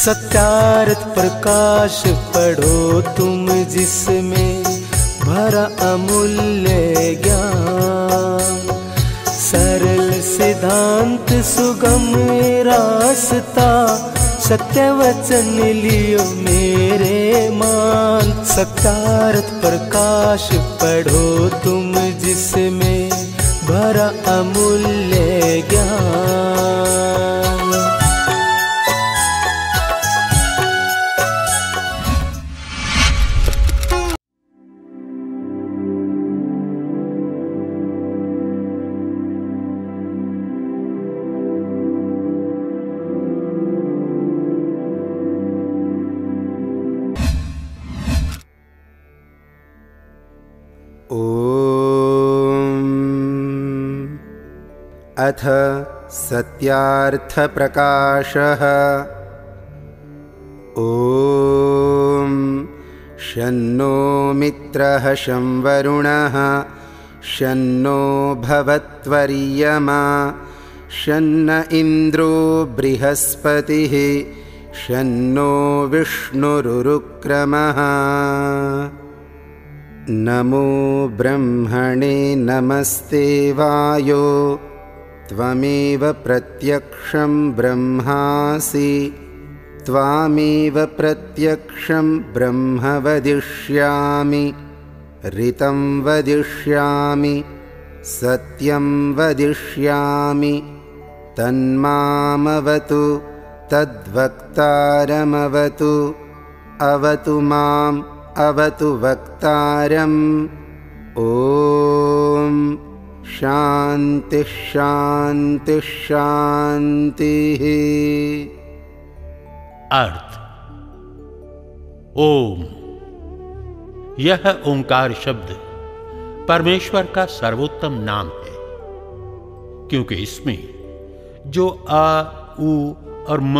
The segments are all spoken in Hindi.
सत्यार्थ प्रकाश पढ़ो तुम जिसमें भरा अमूल्य ज्ञान। सरल सिद्धांत सुगम रास्ता सत्य वचन लियो मेरे मान। सत्यार्थ प्रकाश पढ़ो तुम जिसमें भरा अमूल्य ज्ञान। अथ सत्यार्थ प्रकाशः। ॐ शन्नो मित्रः शं वरुणः शन्नो भवत्वर्यमा शन्न इन्द्रो बृहस्पतिः शन्नो विष्णुरुक्रमः। नमो ब्रह्मणे नमस्ते वायो त्वमेव प्रत्यक्षं ब्रह्मासि त्वामेव प्रत्यक्षं ब्रह्म वदिष्यामि ऋतं वदिष्यामि सत्यं वदिष्यामि तन्मामवतु तद्वक्तारमवतु अवतु माम् अवतु वक्तारम्। ॐ शान्ति शान्ति शान्तिः। अर्थ। ओम। यह ओंकार शब्द परमेश्वर का सर्वोत्तम नाम है, क्योंकि इसमें जो अ, उ और म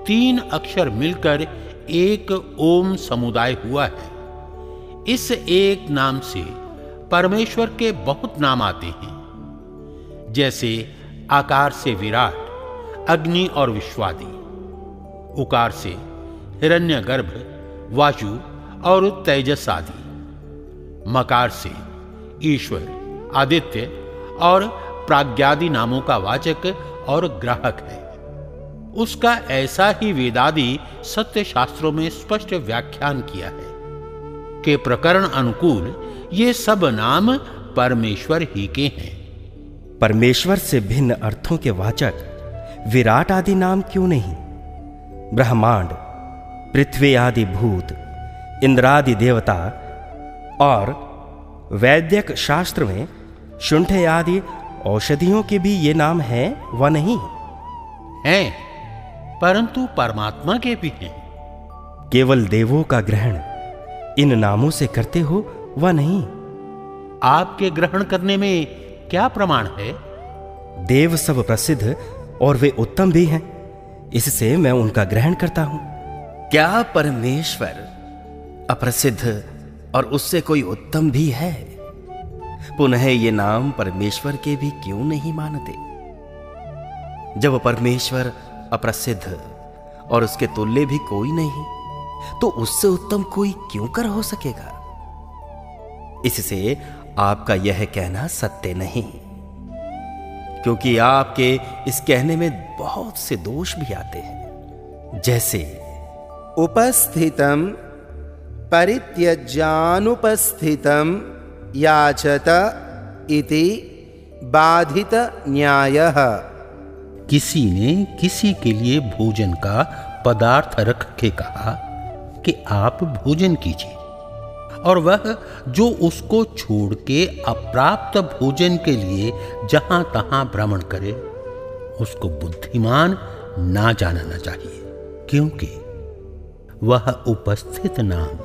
तीन अक्षर मिलकर एक ओम समुदाय हुआ है। इस एक नाम से परमेश्वर के बहुत नाम आते हैं, जैसे आकार से विराट, अग्नि और विश्वादि, उकार से हिरण्यगर्भ, वायु और तेजस आदि, मकार से ईश्वर, आदित्य और प्राज्ञादि नामों का वाचक और ग्राहक है। उसका ऐसा ही वेदादि सत्य शास्त्रों में स्पष्ट व्याख्यान किया है कि प्रकरण अनुकूल ये सब नाम परमेश्वर ही के हैं। परमेश्वर से भिन्न अर्थों के वाचक विराट आदि नाम क्यों नहीं? ब्रह्मांड, पृथ्वी आदि भूत, इंद्रादि देवता और वैद्यक शास्त्र में शुंठ आदि औषधियों के भी ये नाम हैं व नहीं? हैं, परंतु परमात्मा के भी हैं। केवल देवों का ग्रहण इन नामों से करते हो व नहीं? आपके ग्रहण करने में क्या प्रमाण है? देव सब प्रसिद्ध और वे उत्तम भी हैं, इससे मैं उनका ग्रहण करता हूं। क्या परमेश्वर अप्रसिद्ध और उससे कोई उत्तम भी है? पुनः ये नाम परमेश्वर के भी क्यों नहीं मानते? जब परमेश्वर अप्रसिद्ध और उसके तुल्य भी कोई नहीं, तो उससे उत्तम कोई क्यों कर हो सकेगा? इससे आपका यह कहना सत्य नहीं, क्योंकि आपके इस कहने में बहुत से दोष भी आते हैं, जैसे उपस्थितं परित्यज्यानुपस्थितं याचत इति बाधित न्यायः। किसी ने किसी के लिए भोजन का पदार्थ रख के कहा कि आप भोजन कीजिए, और वह जो उसको छोड़ के अप्राप्त भोजन के लिए जहां तहां भ्रमण करे, उसको बुद्धिमान ना जानना चाहिए, क्योंकि वह उपस्थित नाम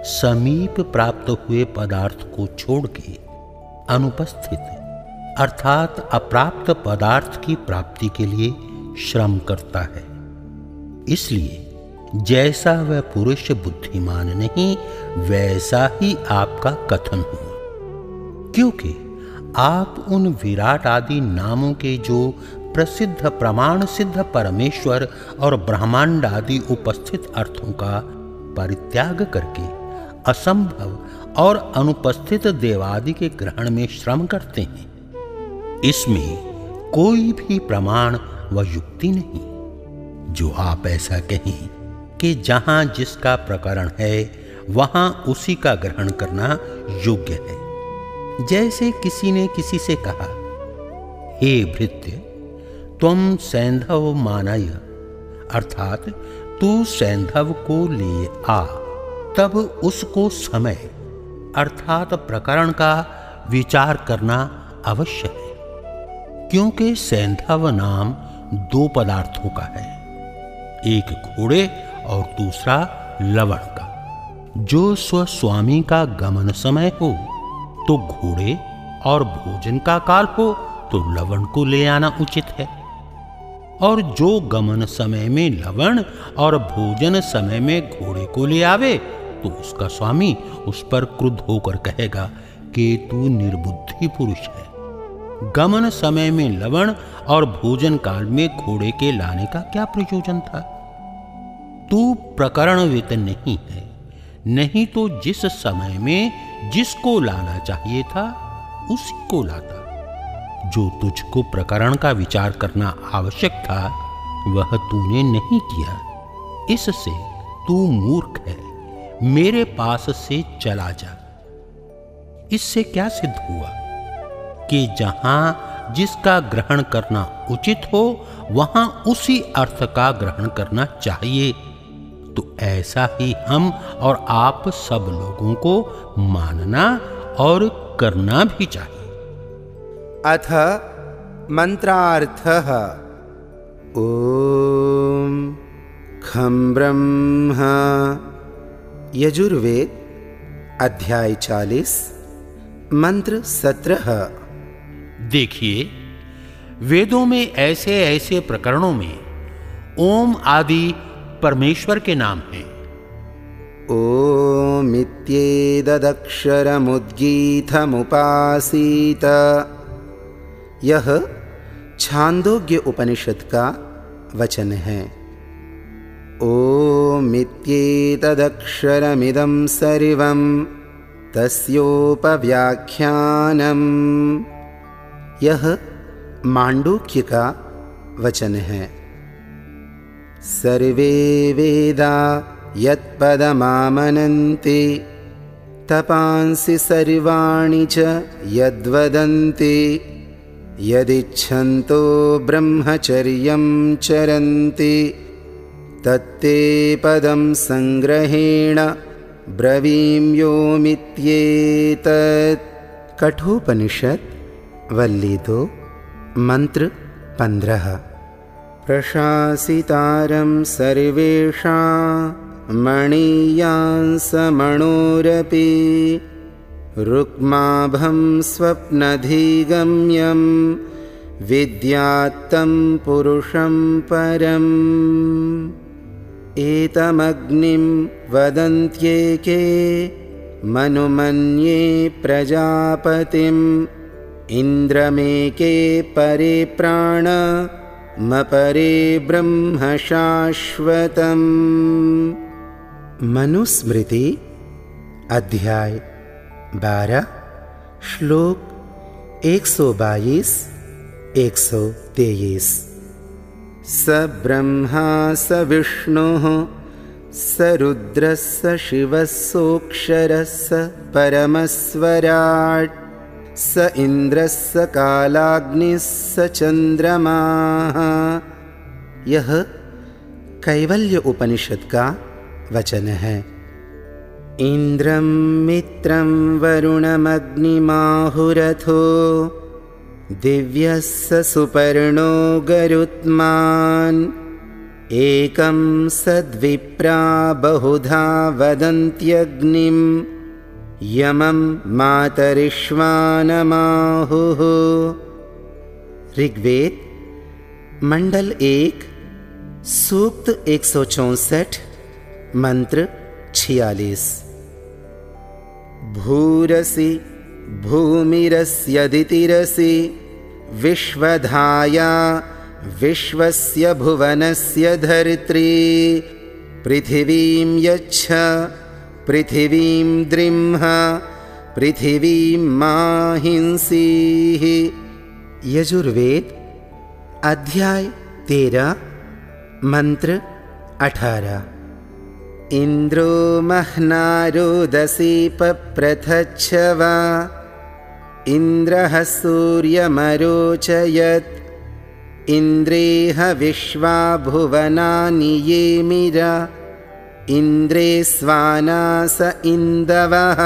समीप प्राप्त हुए पदार्थ को छोड़ के अनुपस्थित अर्थात अप्राप्त पदार्थ की प्राप्ति के लिए श्रम करता है। इसलिए जैसा वह पुरुष बुद्धिमान नहीं, वैसा ही आपका कथन हुआ, क्योंकि आप उन विराट आदि नामों के जो प्रसिद्ध प्रमाण सिद्ध परमेश्वर और ब्रह्मांड आदि उपस्थित अर्थों का परित्याग करके असंभव और अनुपस्थित देवादि के ग्रहण में श्रम करते हैं। इसमें कोई भी प्रमाण व युक्ति नहीं। जो आप ऐसा कहें कि जहां जिसका प्रकरण है वहां उसी का ग्रहण करना योग्य है। जैसे किसी ने किसी से कहा, हे भृत्य, तुम सैंधव मानय, अर्थात तू सैंधव को ले आ, तब उसको समय अर्थात प्रकरण का विचार करना अवश्य है, क्योंकि सैंधव नाम दो पदार्थों का है, एक घोड़े और दूसरा लवण का। जो स्वस्वामी का गमन समय हो तो घोड़े और भोजन का काल हो तो लवण को ले आना उचित है, और जो गमन समय में लवण और भोजन समय में घोड़े को ले आवे तो उसका स्वामी उस पर क्रुद्ध होकर कहेगा कि तू निर्बुद्धि पुरुष है। गमन समय में लवण और भोजन काल में घोड़े के लाने का क्या प्रयोजन था? तू प्रकरणवित नहीं है, नहीं तो जिस समय में जिसको लाना चाहिए था उसी को लाता। जो तुझको प्रकरण का विचार करना आवश्यक था वह तूने नहीं किया, इससे तू मूर्ख है। मेरे पास से चला जा। इससे क्या सिद्ध हुआ कि जहां जिसका ग्रहण करना उचित हो वहां उसी अर्थ का ग्रहण करना चाहिए। तो ऐसा ही हम और आप सब लोगों को मानना और करना भी चाहिए। अथ मंत्रार्थः। ओम खं ब्रह्म। यजुर्वेद अध्याय 40 मंत्र 17। देखिए, वेदों में ऐसे ऐसे प्रकरणों में ओम आदि परमेश्वर के नाम हैं। ओम इत्येतदक्षरमुद्गीतमुपासीत। यह छांदोग्य उपनिषद का वचन है। ओम इत्येतदक्षरमिदं सर्वं तस्योपव्याख्यानम्। यह मांडूक्य का वचन है। सर्वे वेदा यत्पदमामनन्ति तपांसि सर्वाणि च यद्वदन्ति यदिच्छन्तो ब्रह्मचर्यं चरन्ति तत्ते पदं संग्रहेण ब्रवीम्योमित्येतत्। कठोपनिषद वल्ली 2 मंत्र 15। प्रशासितारं सर्वेषां मणीयांसमणोरपि रुक्माभं स्वप्नधिगम्यं विद्यात्तं पुरुषं परम्। एतमग्निं वदन्त्येके मनुमन्ये प्रजापतिम् इन्द्रमेके परे प्राणमपरे ब्रह्म शाश्वतम्। मनुस्मृति अध्याय 12 श्लोक 122-123। स ब्रह्मा स विष्णुः स रुद्रः स शिवः सोऽक्षरः स परमस्वराट् स इन्द्रः स कालाग्निः स चन्द्रमाः। यह कैवल्य उपनिषद का वचन है। इंद्रं मित्रं वरुणमग्निमाहुरथो दिव्यः स सुपर्णो गरुत्मान्। एकं सद्विप्रा बहुधा वदन्त्यग्निं यमं मातरिश्वानमाहुः। ऋग्वेद मंडल 1 सूक्त 164 मंत्र 46। भूरसि भूमिरस्यदितिरसि विश्वधाया विश्वस्य भुवनस्य धरित्री पृथिवीं यच्छ पृथिवीं द्रिम्ह पृथिवीं माहिंसीः। यजुर्वेद अध्याय 13 मंत्र 18। इंद्रो महनारोदसी पप्रथच्छवा इंद्रः सूर्यमरोचयत् इंद्रेह विश्वा भुवनानि येमिरा इंद्रे स्वानास इंदवः।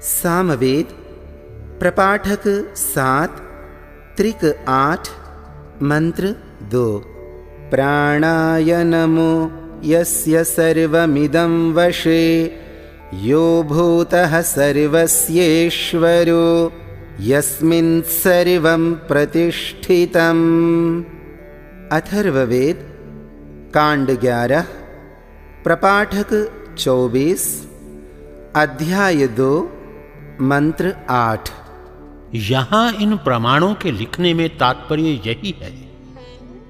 सामवेद प्रपाठक 7 त्रिक 8 मंत्र 2। प्राणाय नमो यस्य सर्वमिदं वशे यो भूतः सर्वस्येश्वरो यस्मिन् सर्वं प्रतिष्ठितम्। अथर्ववेद कांड 11 प्रपाठक 24 अध्याय 2 मंत्र 8। यहां इन प्रमाणों के लिखने में तात्पर्य यही है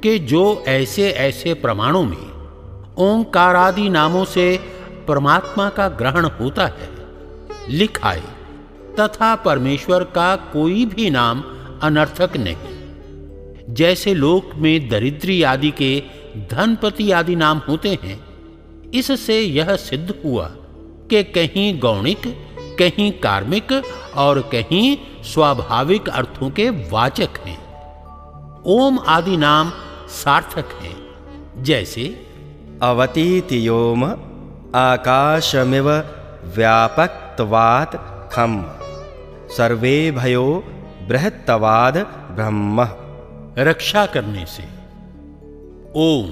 कि जो ऐसे ऐसे प्रमाणों में ओंकारादि नामों से परमात्मा का ग्रहण होता है, लिखाए तथा परमेश्वर का कोई भी नाम अनर्थक नहीं। जैसे लोक में दरिद्री आदि के धनपति आदि नाम होते हैं, इससे यह सिद्ध हुआ कि कहीं गौणिक, कहीं कार्मिक और कहीं स्वाभाविक अर्थों के वाचक हैं। ओम आदि नाम सार्थक हैं। जैसे अवतीतियोम आकाशमिव व्यापकत्वात् खम सर्वे भयो बृहत्तवाद ब्रह्म। रक्षा करने से, ओम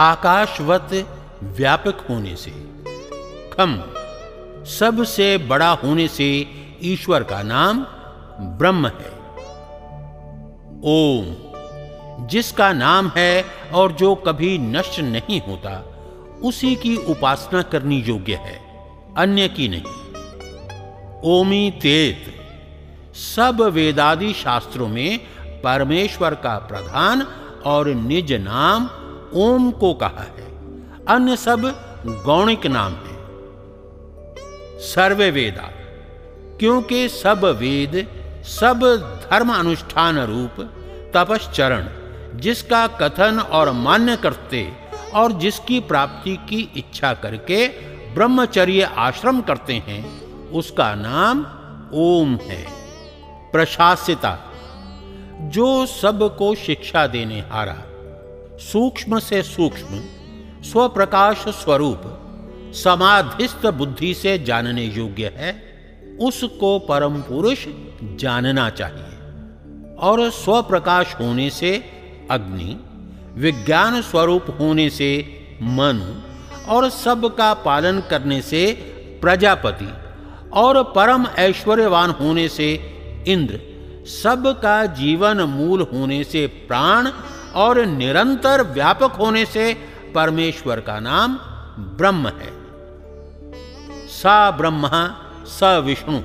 आकाशवत व्यापक होने से, खम सबसे बड़ा होने से ईश्वर का नाम ब्रह्म है। ओम जिसका नाम है और जो कभी नष्ट नहीं होता, उसी की उपासना करनी योग्य है, अन्य की नहीं। ओमी तेत सब वेदादि शास्त्रों में परमेश्वर का प्रधान और निज नाम ओम को कहा है, अन्य सब गौणिक नाम है। सर्वे वेदा क्योंकि सब वेद सब धर्म अनुष्ठान रूप तपश्चरण जिसका कथन और मान्य करते और जिसकी प्राप्ति की इच्छा करके ब्रह्मचर्य आश्रम करते हैं, उसका नाम ओम है। प्रशासिता जो सबको शिक्षा देने हारा, सूक्ष्म से सूक्ष्म स्वप्रकाश स्वरूप समाधिस्थ बुद्धि से जानने योग्य है, उसको परम पुरुष जानना चाहिए। और स्वप्रकाश होने से अग्नि, विज्ञान स्वरूप होने से मनु और सबका पालन करने से प्रजापति और परम ऐश्वर्यवान होने से इंद्र, सबका जीवन मूल होने से प्राण और निरंतर व्यापक होने से परमेश्वर का नाम ब्रह्म है। सा ब्रह्मा स विष्णु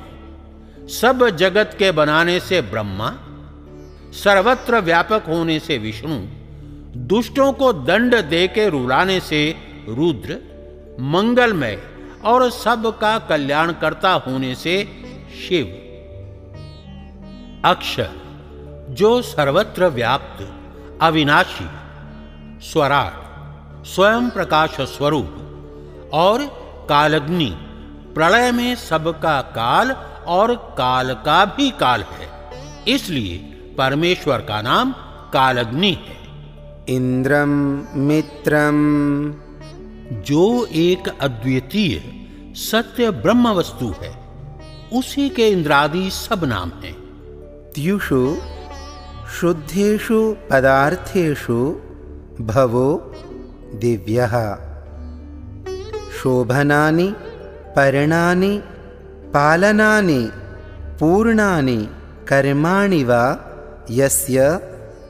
सब जगत के बनाने से ब्रह्मा, सर्वत्र व्यापक होने से विष्णु, दुष्टों को दंड देके रुलाने से रुद्र, मंगलमय और सबका कल्याणकर्ता होने से शिव। अक्षर जो सर्वत्र व्याप्त अविनाशी स्वराट स्वयं प्रकाश स्वरूप और कालग्नि प्रलय में सबका काल और काल का भी काल है, इसलिए परमेश्वर का नाम कालग्नि है। इंद्रम मित्रम जो एक अद्वितीय सत्य ब्रह्म वस्तु है, उसी के इंद्रादि सब नाम हैं। त्युषु शुद्धेषु पदार्थेषु भवो दिव्यः शोभनानि पर्णानि पालनानि पूर्णानि कर्माणि वा यस्य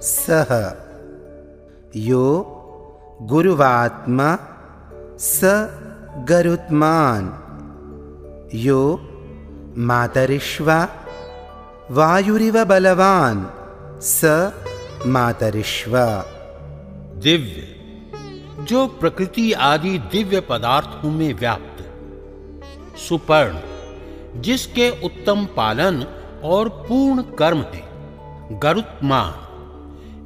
सः यो गुरुवात्मा स गरुत्मान् यो मातरिश्वा वायुरिव बलवान् स मातरिश्वा। दिव्य, जो प्रकृति आदि दिव्य पदार्थों में व्याप्त। सुपर्ण, जिसके उत्तम पालन और पूर्ण कर्म है। गरुत्मान,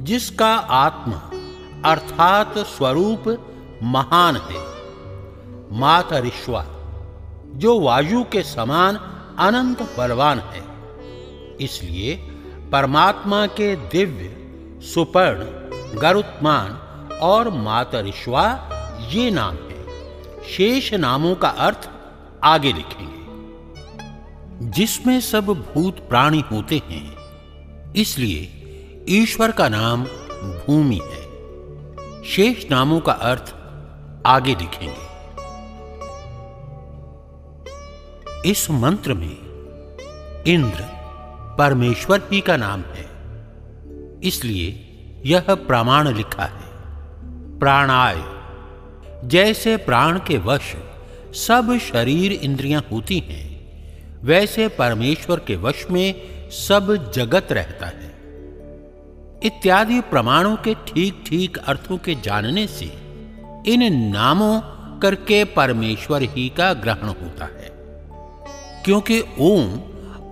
जिसका आत्मा अर्थात स्वरूप महान है। मातरिश्वा, जो वायु के समान अनंत बलवान है। इसलिए परमात्मा के दिव्य, सुपर्ण, गरुत्मान और मातरिश्वा ये नाम है। शेष नामों का अर्थ आगे लिखेंगे। जिसमें सब भूत प्राणी होते हैं, इसलिए ईश्वर का नाम भूमि है। शेष नामों का अर्थ आगे लिखेंगे। इस मंत्र में इंद्र परमेश्वर ही का नाम है, इसलिए यह प्रमाण लिखा है। प्राणाय, जैसे प्राण के वश सब शरीर इंद्रियां होती हैं, वैसे परमेश्वर के वश में सब जगत रहता है। इत्यादि प्रमाणों के ठीक ठीक अर्थों के जानने से इन नामों करके परमेश्वर ही का ग्रहण होता है, क्योंकि ओम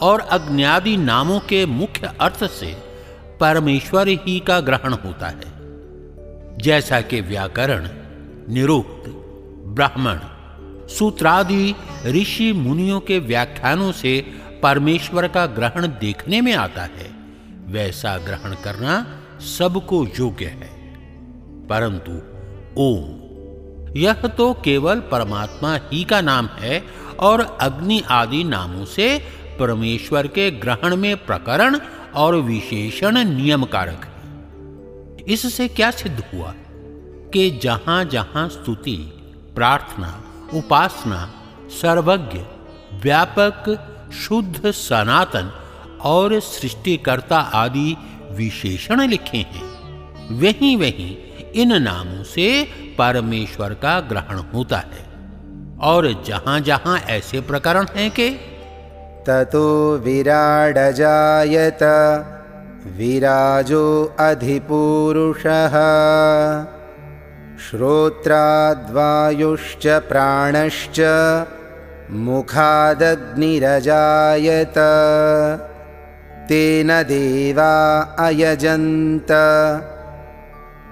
और अग्न्यादि नामों के मुख्य अर्थ से परमेश्वर ही का ग्रहण होता है। जैसा कि व्याकरण, निरुक्त, ब्राह्मण, सूत्रादि ऋषि मुनियों के व्याख्यानों से परमेश्वर का ग्रहण देखने में आता है, वैसा ग्रहण करना सबको योग्य है। परंतु ओम, यह तो केवल परमात्मा ही का नाम है और अग्नि आदि नामों से परमेश्वर के ग्रहण में प्रकरण और विशेषण नियम कारक है। इससे क्या सिद्ध हुआ कि जहां जहां स्तुति, प्रार्थना, उपासना, सर्वज्ञ, व्यापक, शुद्ध, सनातन और सृष्टिकर्ता आदि विशेषण लिखे हैं, वहीं वहीं इन नामों से परमेश्वर का ग्रहण होता है। और जहां जहां ऐसे प्रकरण हैं कि ततो विराडजायत विराजो अधिपूरुषः श्रोत्राद्वायुश्च प्राणश्च मुखादग्निरजायत तेन देवा अयजन्त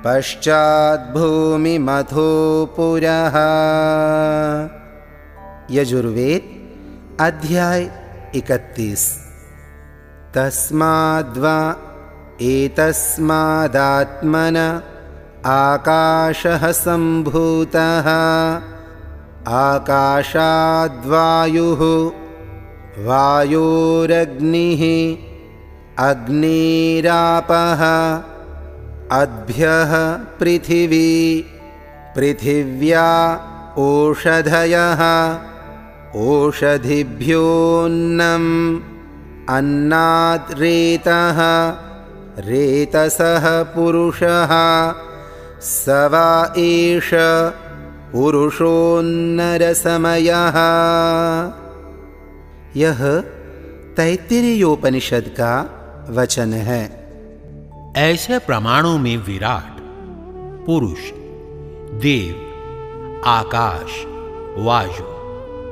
पश्चाद्भूमिमथो पुरः। यजुर्वेद अध्याय 31। तस्माद्वा एतस्मादात्मन आकाशः सम्भूतः आकाशाद्वायुः वायोरग्निः अग्निरापः अद्भ्यः पृथिवी पृथिव्या ओषधयः ओषधिभ्योऽन्नम् अन्नाद् रेतः रेतसः पुरुषः स वा एष पुरुषोन्नरसमयः। यह तैत्तिरीयोपनिषद का वचन है। ऐसे प्रमाणों में विराट, पुरुष, देव, आकाश, वायु,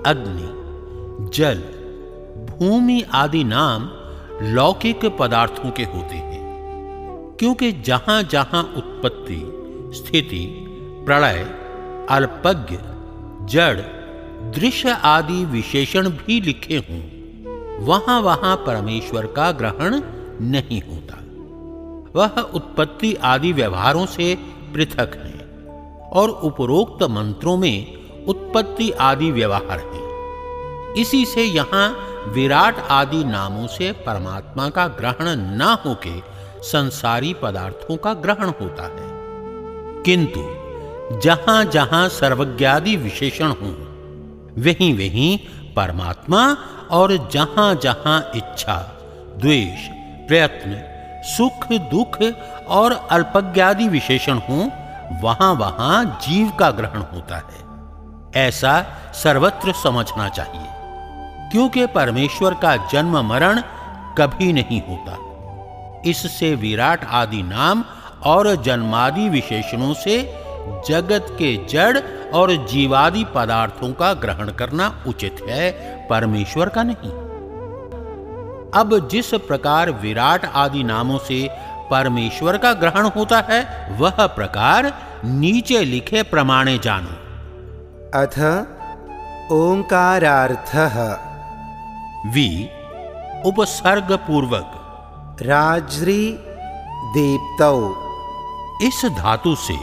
अग्नि, जल, भूमि आदि नाम लौकिक पदार्थों के होते हैं, क्योंकि जहां जहां उत्पत्ति, स्थिति, प्रलय, अल्पज्ञ, जड़, दृश्य आदि विशेषण भी लिखे हों, वहां वहां परमेश्वर का ग्रहण नहीं होता। वह उत्पत्ति आदि व्यवहारों से पृथक है और उपरोक्त मंत्रों में उत्पत्ति आदि व्यवहार है। इसी से यहां विराट आदि नामों से परमात्मा का ग्रहण न होके संसारी पदार्थों का ग्रहण होता है। किंतु जहां जहां सर्वज्ञादि विशेषण हों, वहीं वहीं परमात्मा, और जहां जहां इच्छा, द्वेष, प्रयत्न, सुख, दुख और अल्पज्ञादि विशेषण हों, वहां वहां जीव का ग्रहण होता है। ऐसा सर्वत्र समझना चाहिए, क्योंकि परमेश्वर का जन्म मरण कभी नहीं होता। इससे विराट आदि नाम और जन्मादि विशेषणों से जगत के जड़ और जीवादि पदार्थों का ग्रहण करना उचित है, परमेश्वर का नहीं। अब जिस प्रकार विराट आदि नामों से परमेश्वर का ग्रहण होता है, वह प्रकार नीचे लिखे प्रमाणे जानो। अथ ओंकारार्थः। वि उपसर्ग पूर्वक राज्री दीप्तौ। इस धातु से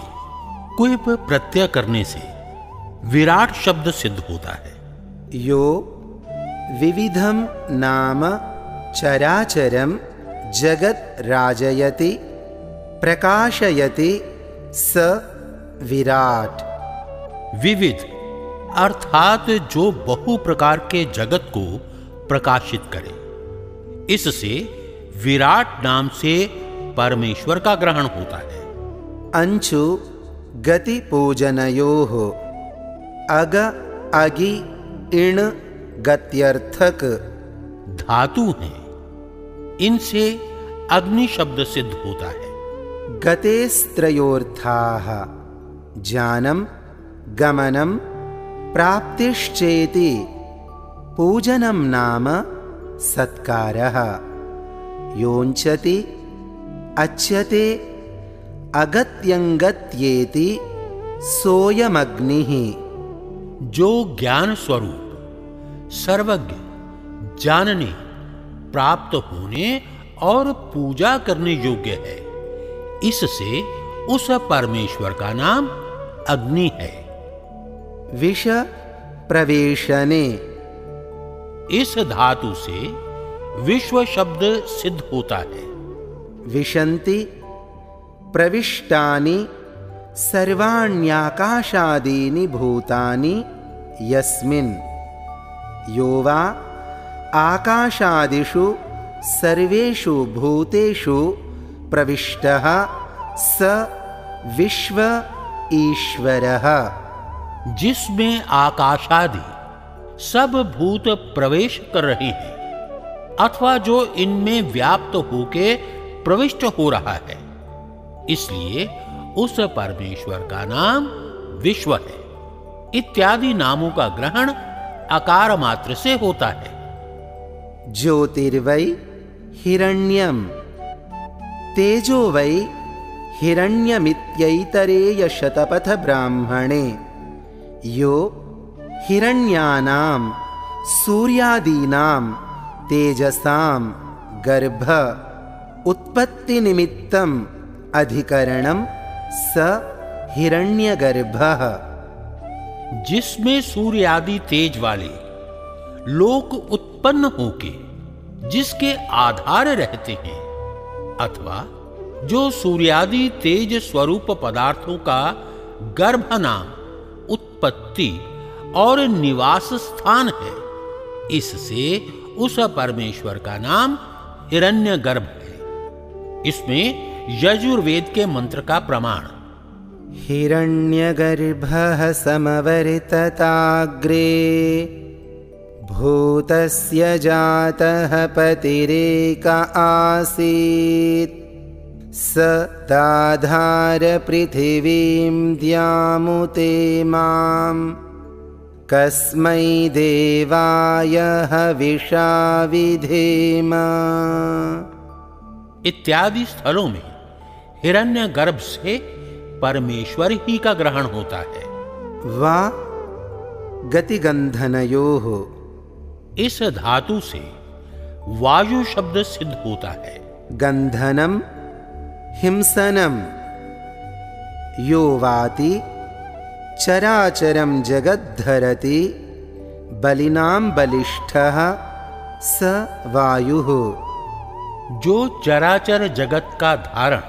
क्विप प्रत्यय करने से विराट शब्द सिद्ध होता है। यो विविधम नाम चराचरम जगत राजयति प्रकाशयति स विराट। विविध अर्थात जो बहु प्रकार के जगत को प्रकाशित करे, इससे विराट नाम से परमेश्वर का ग्रहण होता है। अंचु गति पूजनयोः अग अगि इण गत्यर्थक धातु हैं, इनसे अग्नि शब्द सिद्ध होता है। गतेस्त्रयोर्थाः ज्ञानम गमनम प्राप्तिश्चेति पूजनम नाम सत्कारः। योञ्चति अच्छते अगत्यंगत्येति सोयमग्निः। जो ज्ञान स्वरूप सर्वज्ञ, जानने, प्राप्त होने और पूजा करने योग्य है, इससे उस परमेश्वर का नाम अग्नि है। विष प्रवेशने। इस धातु से विश्व शब्द सिद्ध होता है। विशन्ति प्रविष्टानि सर्वाण्याकाशादीनि भूतानि यस्मिन्। यो वा आकाशादिषु सर्वेषु भूतेषु प्रविष्टः स विश्व ईश्वरः। जिसमें आकाशादि सब भूत प्रवेश कर रहे हैं अथवा जो इनमें व्याप्त होके प्रविष्ट हो रहा है, इसलिए उस परमेश्वर का नाम विश्व है। इत्यादि नामों का ग्रहण आकार मात्र से होता है। ज्योतिर्वै हिरण्यम तेजो वै हिरण्यमित्यैतरेय शतपथ ब्राह्मणे। यो हिरण्यानां सूर्यादीनां तेजसां गर्भ उत्पत्तिनिमित्तम् अधिकरणं स हिरण्यगर्भः। जिसमें सूर्य आदि तेज वाले लोक उत्पन्न होके जिसके आधार रहते हैं, अथवा जो सूर्यादि तेज स्वरूप पदार्थों का गर्भ नाम उत्पत्ति और निवास स्थान है, इससे उस परमेश्वर का नाम हिरण्यगर्भ है। इसमें यजुर्वेद के मंत्र का प्रमाण हिरण्यगर्भः समवर्तताग्रे भूतस्य जातः पतिरेक आसीत् स दाधार पृथिवीं द्यामुते मां कस्मै देवाय हविषा विधेम। इत्यादि स्थलों में हिरण्यगर्भ से परमेश्वर ही का ग्रहण होता है। वा गतिगंधनयोः। इस धातु से वायु शब्द सिद्ध होता है। गंधनम हिंसनम। यो वाति चराचरम जगद्धरति बलिनां बलिष्ठः स वायुः। जो चराचर जगत का धारण,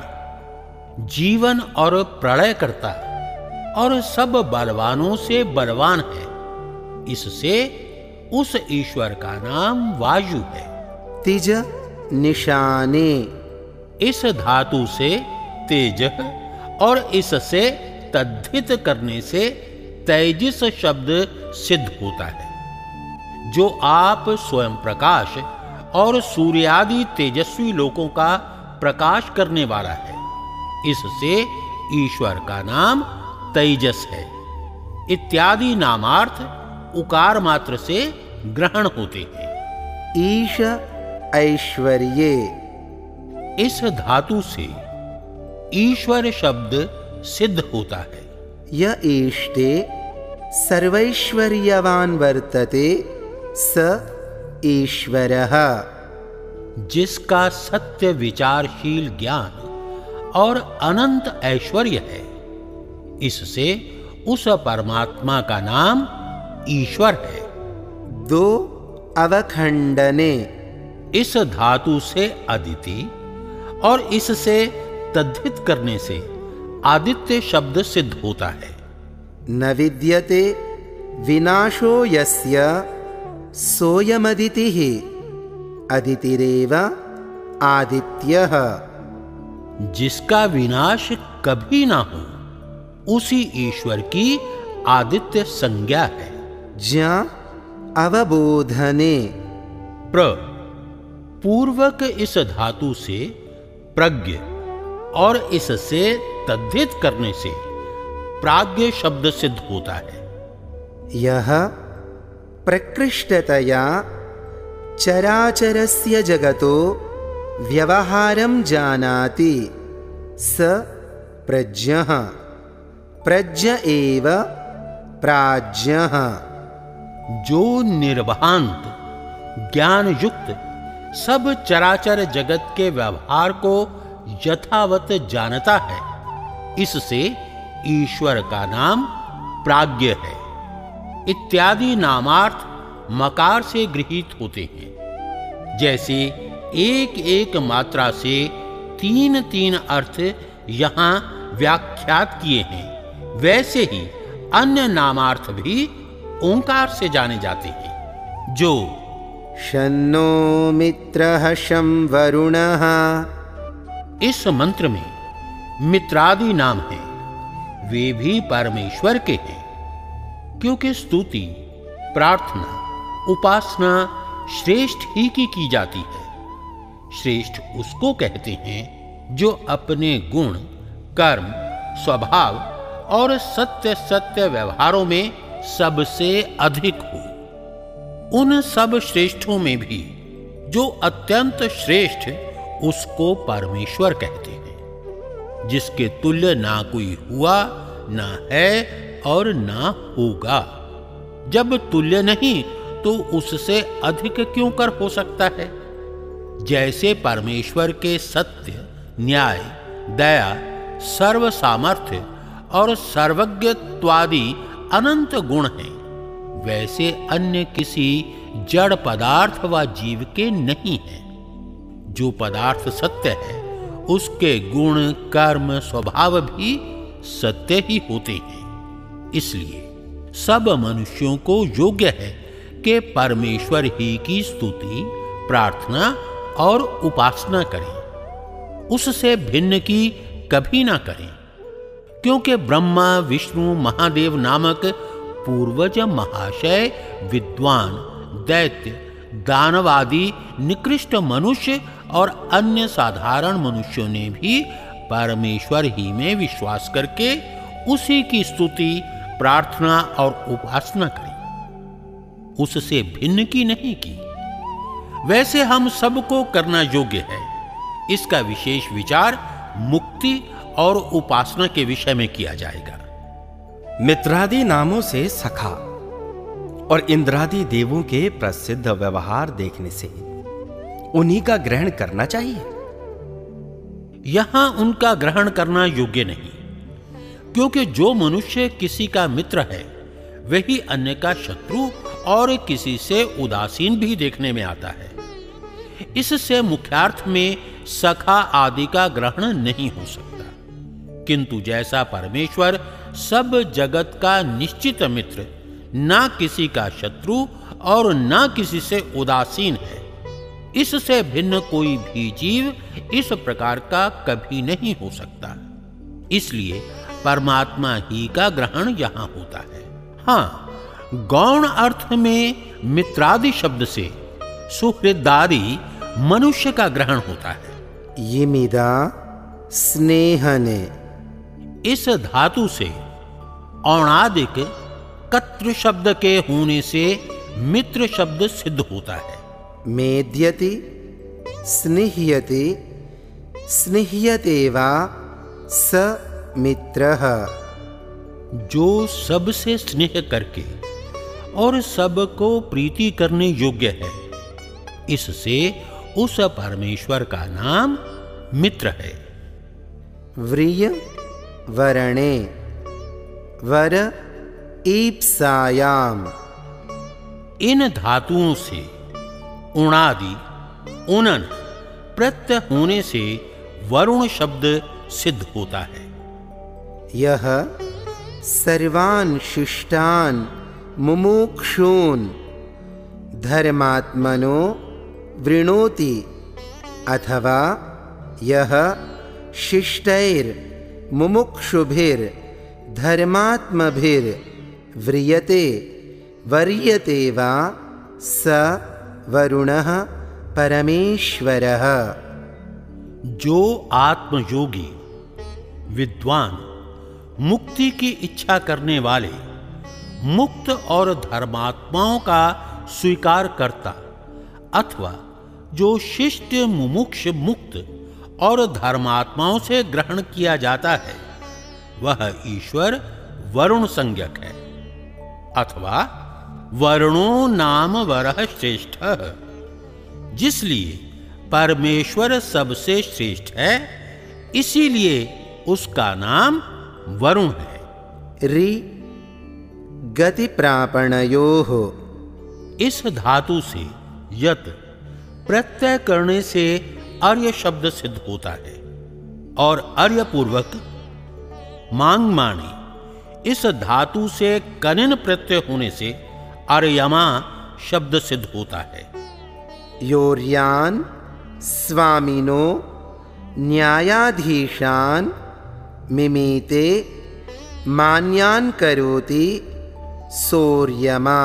जीवन और प्रलय करता और सब बलवानों से बलवान है, इससे उस ईश्वर का नाम वायु है। तिज निशाने। इस धातु से तेज और इससे तद्धित करने से तेजस शब्द सिद्ध होता है। जो आप स्वयं प्रकाश और सूर्यादि तेजस्वी लोकों का प्रकाश करने वाला है। इससे ईश्वर का नाम तेजस है। इत्यादि नामार्थ उकार मात्र से ग्रहण होते हैं। ईश ऐश्वर्ये, इस धातु से ईश्वर शब्द सिद्ध होता है। य ईष्टे सर्वैश्वर्यवान् वर्तते स ईश्वरः। जिसका सत्य विचारशील ज्ञान और अनंत ऐश्वर्य है, इससे उस परमात्मा का नाम ईश्वर है। दो अवखंडने, इस धातु से अदिति और इससे तद्धित करने से आदित्य शब्द सिद्ध होता है। न विद्यते विनाशो यस्य सोयमदितिः अदितिरेव आदित्यः। जिसका विनाश कभी ना हो, उसी ईश्वर की आदित्य संज्ञा है। ज्ञा अवबोधने, पूर्वक इस धातु से प्रज्ञ और इससे तद्धित करने से प्राज्ञ शब्द सिद्ध होता है। यह प्रकृष्टतया चराचरस्य जगतो व्यवहारं जानाति स प्रज्ञः। प्रज्ञ एव प्राज्ञः। जो निर्भांत ज्ञान युक्त सब चराचर जगत के व्यवहार को यथावत जानता है, इससे ईश्वर का नाम प्राज्ञ है। इत्यादि नामार्थ मकार से गृहीत होते हैं। जैसे एक एक मात्रा से तीन तीन अर्थ यहां व्याख्यात किए हैं, वैसे ही अन्य नामार्थ भी ओंकार से जाने जाते हैं। जो शन्नो मित्रः शं वरुणः, इस मंत्र में मित्रादि नाम हैं, वे भी परमेश्वर के हैं। क्योंकि स्तुति, प्रार्थना, उपासना श्रेष्ठ ही की जाती है। श्रेष्ठ उसको कहते हैं जो अपने गुण, कर्म, स्वभाव और सत्य सत्य व्यवहारों में सबसे अधिक हो। उन सब श्रेष्ठों में भी जो अत्यंत श्रेष्ठ, उसको परमेश्वर कहते हैं, जिसके तुल्य ना कोई हुआ, ना है और ना होगा। जब तुल्य नहीं तो उससे अधिक क्यों कर हो सकता है। जैसे परमेश्वर के सत्य, न्याय, दया, सर्व सामर्थ्य और सर्वज्ञत्वादि अनंत गुण हैं, वैसे अन्य किसी जड़ पदार्थ व जीव के नहीं हैं। जो पदार्थ सत्य है, उसके गुण, कर्म, स्वभाव भी सत्य ही होते हैं। इसलिए सब मनुष्यों को योग्य है कि परमेश्वर ही की स्तुति, प्रार्थना और उपासना करें, उससे भिन्न की कभी ना करें। क्योंकि ब्रह्मा, विष्णु, महादेव नामक पूर्वज महाशय, विद्वान, दैत्य, दानवादि निकृष्ट मनुष्य और अन्य साधारण मनुष्यों ने भी परमेश्वर ही में विश्वास करके उसी की स्तुति, प्रार्थना और उपासना करी, उससे भिन्न की नहीं की। वैसे हम सबको करना योग्य है। इसका विशेष विचार मुक्ति और उपासना के विषय में किया जाएगा। मित्रादि नामों से सखा और इंद्रादि देवों के प्रसिद्ध व्यवहार देखने से उन्हीं का ग्रहण करना चाहिए। यहां उनका ग्रहण करना योग्य नहीं, क्योंकि जो मनुष्य किसी का मित्र है, वही अन्य का शत्रु और किसी से उदासीन भी देखने में आता है। इससे मुख्यार्थ में सखा आदि का ग्रहण नहीं हो सकता। किंतु जैसा परमेश्वर सब जगत का निश्चित मित्र, ना किसी का शत्रु और ना किसी से उदासीन है, इससे भिन्न कोई भी जीव इस प्रकार का कभी नहीं हो सकता। इसलिए परमात्मा ही का ग्रहण यहां होता है। हां, गौण अर्थ में मित्रादि शब्द से सुहृदादि मनुष्य का ग्रहण होता है। यिमिदा स्नेहने। इस धातु से औणादिक कत्र शब्द के होने से मित्र शब्द सिद्ध होता है। मेद्यति स्निह्यति स्निह्यते वा स मित्रः। जो सबसे स्नेह करके और सबको प्रीति करने योग्य है, इससे उस परमेश्वर का नाम मित्र है। व्रिय वरणे वर ईप्सायाम। इन धातुओं से उणादि उनन प्रत्यय होने से वरुण शब्द सिद्ध होता है। यह सर्वान् शिष्टान् मुमुक्षून् धर्मात्मनो वृणोति, अथवा यह शिष्टैर् मुमुक्षुभिर् धर्मात्मभिर् व्रियते वर्यते वा स वरुणः परमेश्वरः। जो आत्मयोगी विद्वान मुक्ति की इच्छा करने वाले मुक्त और धर्मात्माओं का स्वीकार करता, अथवा जो शिष्ट मुमुक्ष मुक्त और धर्मात्माओं से ग्रहण किया जाता है, वह ईश्वर वरुण संज्ञक है। अथवा वरुणो नाम वरः श्रेष्ठः। जिसलिए परमेश्वर सबसे श्रेष्ठ है, इसीलिए उसका नाम वरुण है। रि गति प्रापणयोः। इस धातु से यत प्रत्यय करने से अर्य शब्द सिद्ध होता है, और अर्य पूर्वक मांग माणी इस धातु से कनिन प्रत्यय होने से अर्यमा शब्द सिद्ध होता है। योर्यान् स्वामिनो न्यायाधीशान् मिमीते मान्यान् करोति सोर्यमा।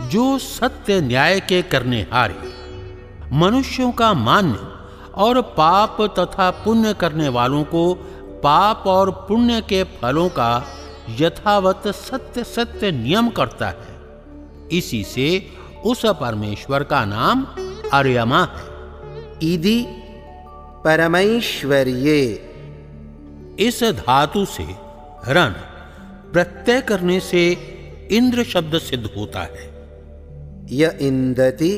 जो सत्य न्याय के करने हारे मनुष्यों का मान्य और पाप तथा पुण्य करने वालों को पाप और पुण्य के फलों का यथावत सत्य सत्य नियम करता है, इसी से उस परमेश्वर का नाम अर्यमा है। इदि परमैश्वर्ये। इस धातु से रन प्रत्यय करने से इंद्र शब्द सिद्ध होता है। य इंदति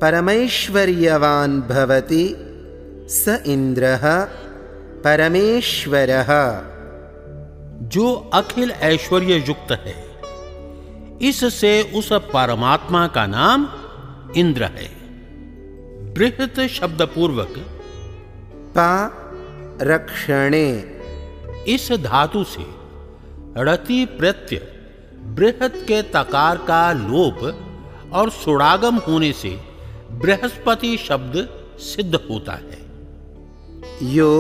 परमैश्वर्यवान् भवति स इंद्रः परमेश्वरः। जो अखिल ऐश्वर्य युक्त है, इससे उस परमात्मा का नाम इंद्र है। बृहत शब्द पूर्वक पा रक्षणे। इस धातु से रति प्रत्यय बृहत के तकार का लोप और सुड़ागम होने से बृहस्पति शब्द सिद्ध होता है। यो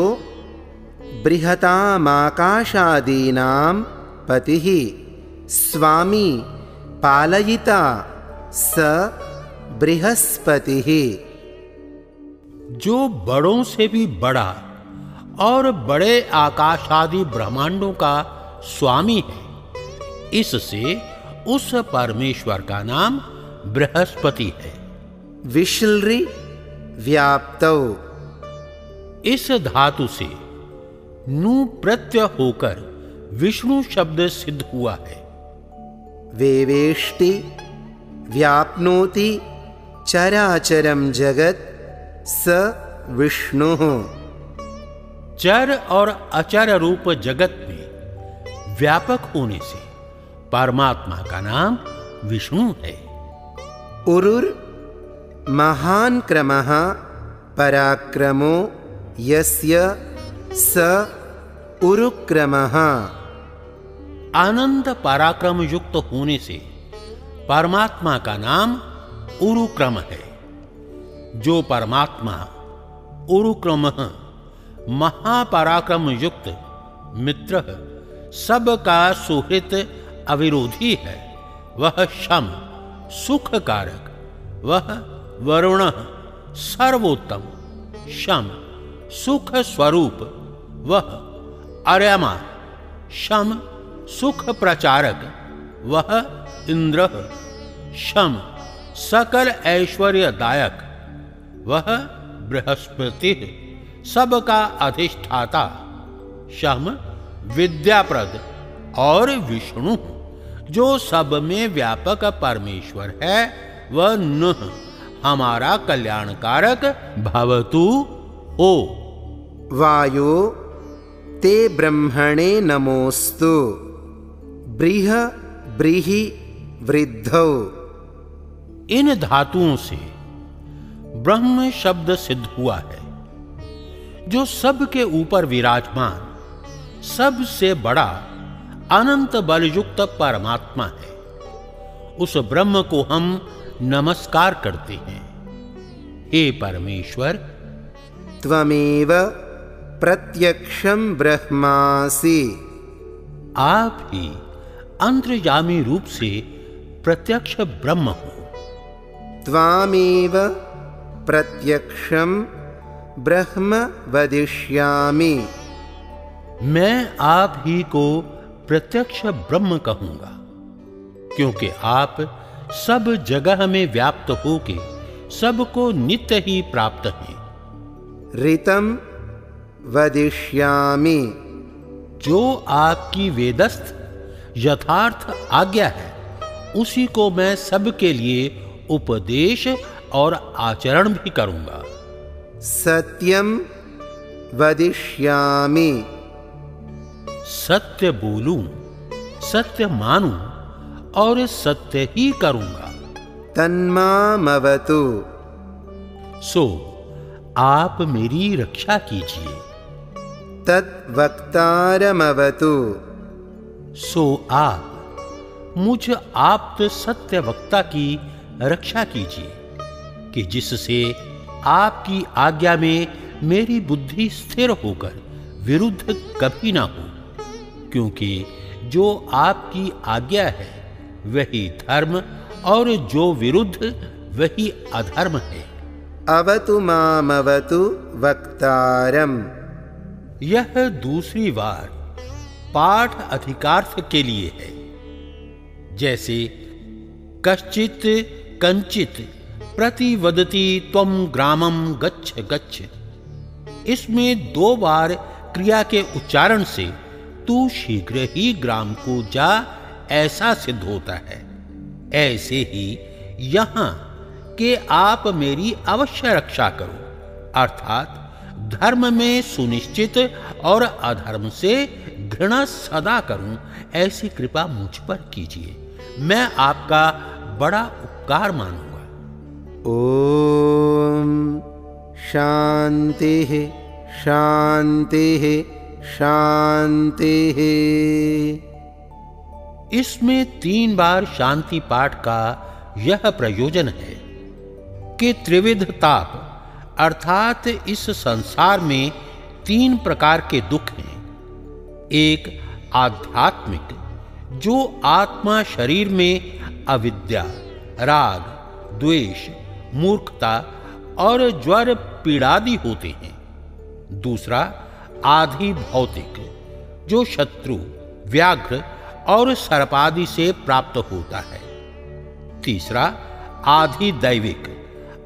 बृहतामाकाशादीनां पतिः स्वामी पालयिता स बृहस्पतिः। जो बड़ों से भी बड़ा और बड़े आकाशादि ब्रह्मांडों का स्वामी है, इससे उस परमेश्वर का नाम बृहस्पति है। विश्लृ व्याप्तौ। इस धातु से नु प्रत्यय होकर विष्णु शब्द सिद्ध हुआ है। वेवेष्टि व्याप्नोति चराचरम जगत स विष्णुः। चर और अचर रूप जगत में व्यापक होने से परमात्मा का नाम विष्णु है। उरुर महान क्रमः पराक्रमो यस्य स उरुक्रमः। आनंद पराक्रम युक्त होने से परमात्मा का नाम उरुक्रम है। जो परमात्मा उरुक्रम महापराक्रम युक्त मित्र सबका सुहृत अविरोधी है, वह शम सुख कारक, वह वरुण सर्वोत्तम शम सुख स्वरूप वह अर्यमा, शम सुख प्रचारक वह इंद्र, शम सकल ऐश्वर्यदायक वह बृहस्पति, सबका अधिष्ठाता, शम विद्याप्रद और विष्णु जो सब में व्यापक परमेश्वर है, वह नः हमारा कल्याणकारक भवतु हो। वायो ते ब्रह्मणे नमोस्तु, ब्रीह ब्रीहि वृद्धौ। इन धातुओं से ब्रह्म शब्द सिद्ध हुआ है, जो सबके ऊपर विराजमान सबसे बड़ा अनंत बलयुक्त परमात्मा है। उस ब्रह्म को हम नमस्कार करते हैं। हे परमेश्वर, त्वमेव प्रत्यक्षं ब्रह्मासि, आप ही अंतर्यामी रूप से प्रत्यक्ष ब्रह्म हो। त्वामेव प्रत्यक्षं ब्रह्म वदिष्यामि, मैं आप ही को प्रत्यक्ष ब्रह्म कहूंगा, क्योंकि आप सब जगह में व्याप्त होके सबको नित्य ही प्राप्त हैं। ऋतं वदिष्यामि, जो आपकी वेदस्थ यथार्थ आज्ञा है, उसी को मैं सबके लिए उपदेश और आचरण भी करूंगा। सत्यं वदिष्यामि, सत्य बोलूं, सत्य मानूं और सत्य ही करूंगा। तन्मामवतु, सो आप मेरी रक्षा कीजिए। तद्वक्तारमवतु, सो आप मुझ आप्त सत्य वक्ता की रक्षा कीजिए, कि जिससे आपकी आज्ञा में मेरी बुद्धि स्थिर होकर विरुद्ध कभी ना हो, क्योंकि जो आपकी आज्ञा है वही धर्म और जो विरुद्ध वही अधर्म है। अवतु मामवतु वक्तारम। यह दूसरी बार पाठ अधिकार्थ के लिए है। जैसे कश्चित कंचित प्रतिवदति त्वं ग्रामं गच्छ गच्छ, इसमें 2 बार क्रिया के उच्चारण से तू शीघ्र ही ग्राम को जा ऐसा सिद्ध होता है। ऐसे ही यहां कि आप मेरी अवश्य रक्षा करो, अर्थात धर्म में सुनिश्चित और अधर्म से घृणा सदा करूं, ऐसी कृपा मुझ पर कीजिए। मैं आपका बड़ा उपकार मानूंगा। ओम शांति शांति शांति। इसमें 3 बार शांति पाठ का यह प्रयोजन है कि त्रिविध ताप अर्थात इस संसार में 3 प्रकार के दुख हैं। एक आध्यात्मिक, जो आत्मा शरीर में अविद्या, राग, द्वेष, मूर्खता और ज्वर पीड़ादि होते हैं। दूसरा आधि भौतिक, जो शत्रु, व्याघ्र और सर्पादि से प्राप्त होता है। तीसरा आधि दैविक,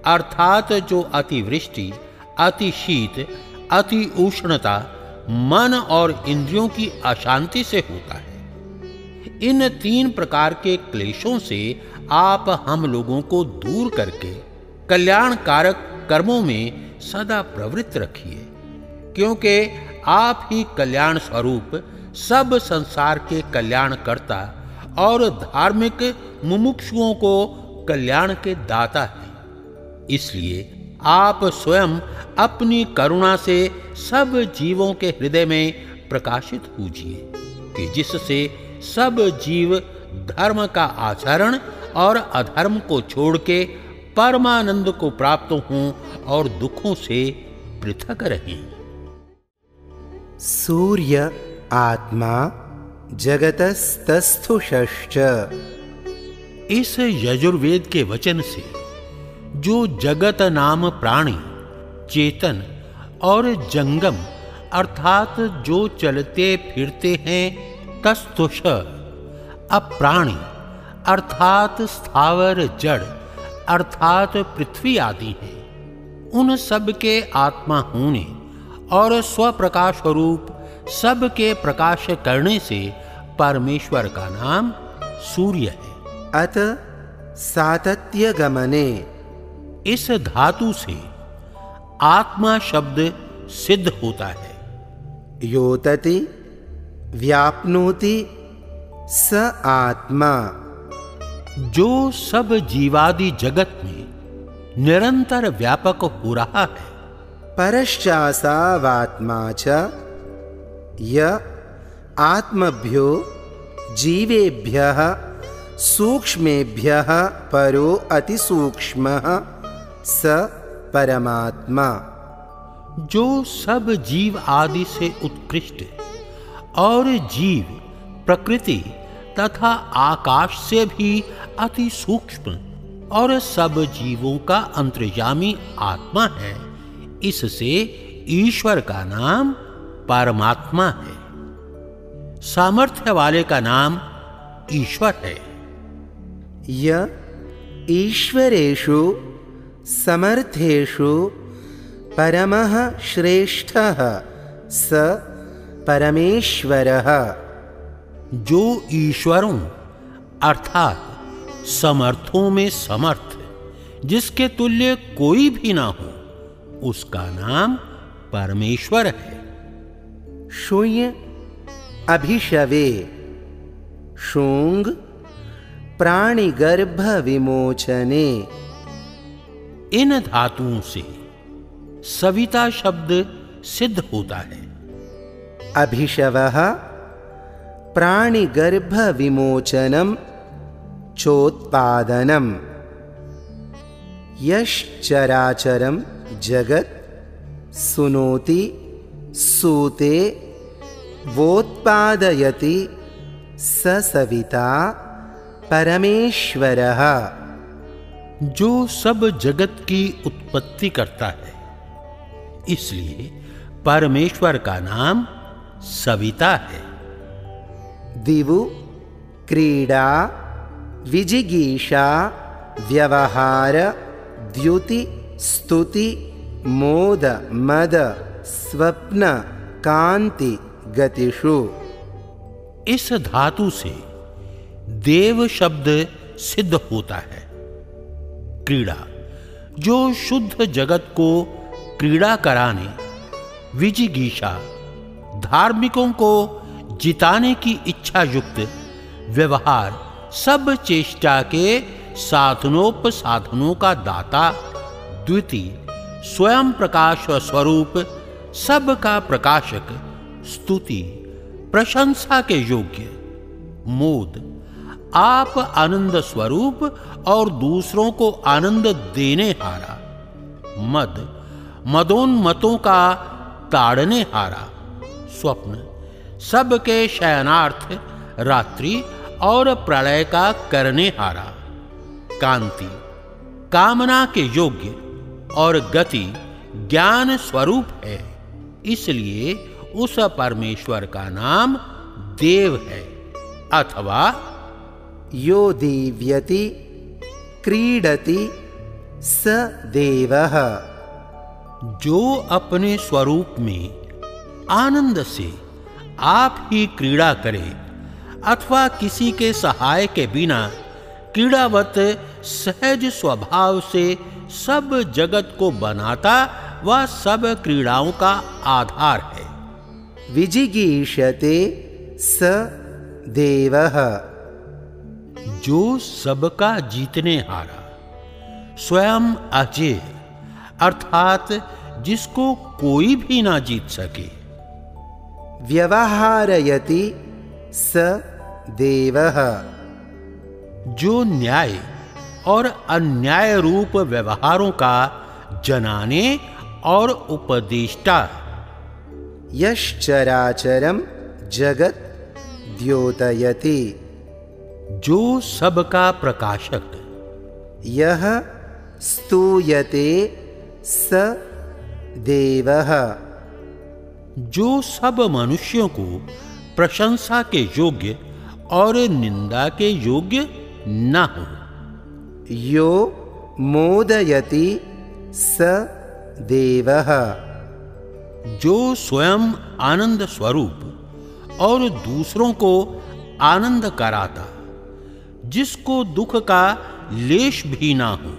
अर्थात जो अतिवृष्टि, अति शीत, अति उष्णता, मन और इंद्रियों की अशांति से होता है। इन 3 प्रकार के क्लेशों से आप हम लोगों को दूर करके कल्याणकारक कर्मों में सदा प्रवृत्त रखिए, क्योंकि आप ही कल्याण स्वरूप सब संसार के कल्याणकर्ता और धार्मिक मुमुक्षुओं को कल्याण के दाता हैं। इसलिए आप स्वयं अपनी करुणा से सब जीवों के हृदय में प्रकाशित कीजिए, कि जिससे सब जीव धर्म का आचरण और अधर्म को छोड़ के परमानंद को प्राप्त हों और दुखों से पृथक रहें। सूर्य आत्मा जगतस्तस्थुषश्च। इस यजुर्वेद के वचन से जो जगत नाम प्राणी चेतन और जंगम अर्थात जो चलते फिरते हैं तस्तुष, अप्राणी अर्थात स्थावर जड़ अर्थात पृथ्वी आदि हैं, उन सब के आत्मा होने और स्वप्रकाश रूप सब के प्रकाश करने से परमेश्वर का नाम सूर्य है। अत सातत्य गमने, इस धातु से आत्मा शब्द सिद्ध होता है। योतति व्याप्नोति स आत्मा, जो सब जीवादि जगत में निरंतर व्यापक हो रहा है। परश्चासावात्मा च य आत्मभ्यो जीवेभ्यः सूक्ष्मेभ्यः परो अतिसूक्ष्मः स परमात्मा, जो सब जीव आदि से उत्कृष्ट और जीव प्रकृति तथा आकाश से भी अति सूक्ष्म और सब जीवों का अंतर्यामी आत्मा है, इससे ईश्वर का नाम परमात्मा है। सामर्थ्य वाले का नाम ईश्वर है। य ईश्वरेषु समर्थेषु परमः श्रेष्ठः स परमेश्वरः, जो ईश्वरों अर्थात समर्थों में समर्थ, जिसके तुल्य कोई भी ना हो, उसका नाम परमेश्वर है। शून्य अभिशवे, शूंग प्राणिगर्भ विमोचने, इन धातुओं से सविता शब्द सिद्ध होता है। अभिशवः प्राणिगर्भ विमोचनम चोत्पादनम, यश्चराचरम जगत सुनोति सूते वोत्पादयति स सविता परमेश्वरः, जो सब जगत की उत्पत्ति करता है, इसलिए परमेश्वर का नाम सविता है। दिवु क्रीड़ा विजिगीषा व्यवहार द्युति स्तुति मोद मद स्वप्न कांति गतिषु, इस धातु से देव शब्द सिद्ध होता है। क्रीड़ा, जो शुद्ध जगत को क्रीड़ा कराने, विजिगीषा धार्मिकों को जिताने की इच्छा युक्त व्यवहार, सब चेष्टा के साधनोपसाधनों का दाता, द्वितीय स्वयं प्रकाश स्वरूप सब का प्रकाशक, स्तुति प्रशंसा के योग्य, मोद आप आनंद स्वरूप और दूसरों को आनंद देने हारा, मद मदोन्मतों का ताड़ने हारा, स्वप्न सबके शयनार्थ रात्रि और प्रलय का करने हारा, कांति कामना के योग्य और गति ज्ञान स्वरूप है, इसलिए उस परमेश्वर का नाम देव है। अथवा यो दीव्यति क्रीडति स देवः, जो अपने स्वरूप में आनंद से आप ही क्रीड़ा करे अथवा किसी के सहाय के बिना क्रीड़ावत सहज स्वभाव से सब जगत को बनाता वह सब क्रीड़ाओं का आधार है। विजिगीषते स देवः, जो सबका जीतने हारा, स्वयं अजय अर्थात जिसको कोई भी ना जीत सके। व्यवहारयति स देवः, जो न्याय और अन्याय रूप व्यवहारों का जनाने और उपदेष्टा, यश्चराचरम जगत द्योतयति, जो सबका प्रकाशक, यह स्तूयते स देवः जो सब मनुष्यों को प्रशंसा के योग्य और निंदा के योग्य न हो। यो मोदयति स देवः जो स्वयं आनंद स्वरूप और दूसरों को आनंद कराता, जिसको दुख का लेश भी ना हो।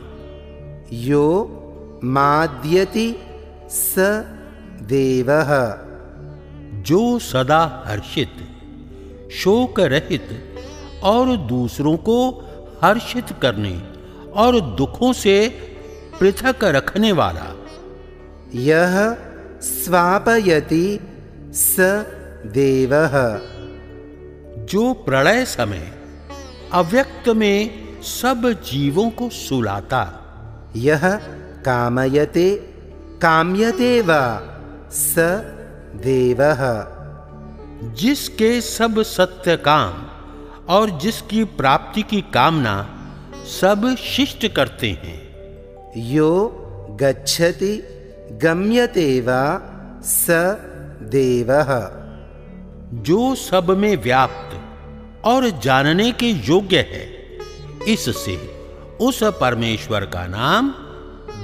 यो माद्यति स देवः जो सदा हर्षित, शोक रहित और दूसरों को हर्षित करने और दुखों से पृथक रखने वाला। यह स्वापयति स देवः जो प्रलय समय अव्यक्त में सब जीवों को सुलाता। यह कामयते काम्यते वा स देवः जिसके सब सत्य काम और जिसकी प्राप्ति की कामना सब शिष्ट करते हैं। यो गच्छति गम्यते वा स देवः जो सब में व्याप्त और जानने के योग्य है, इससे उस परमेश्वर का नाम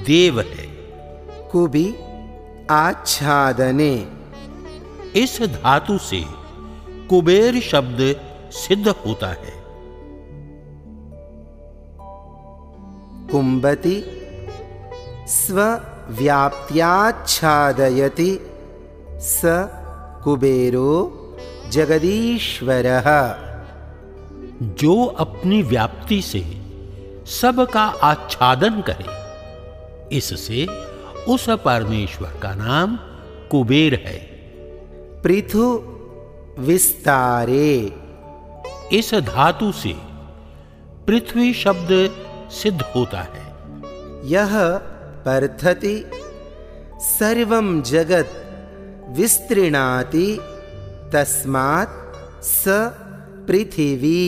देव है। कुबि आच्छादने इस धातु से कुबेर शब्द सिद्ध होता है। कुंभति स्वव्याप्त्याच्छादयति स कुबेरो जगदीश्वरः जो अपनी व्याप्ति से सबका आच्छादन करे, इससे उस परमेश्वर का नाम कुबेर है। पृथु विस्तारे इस धातु से पृथ्वी शब्द सिद्ध होता है। यह पर्थति सर्वं जगत् विस्तृणाति तस्मात् स पृथिवी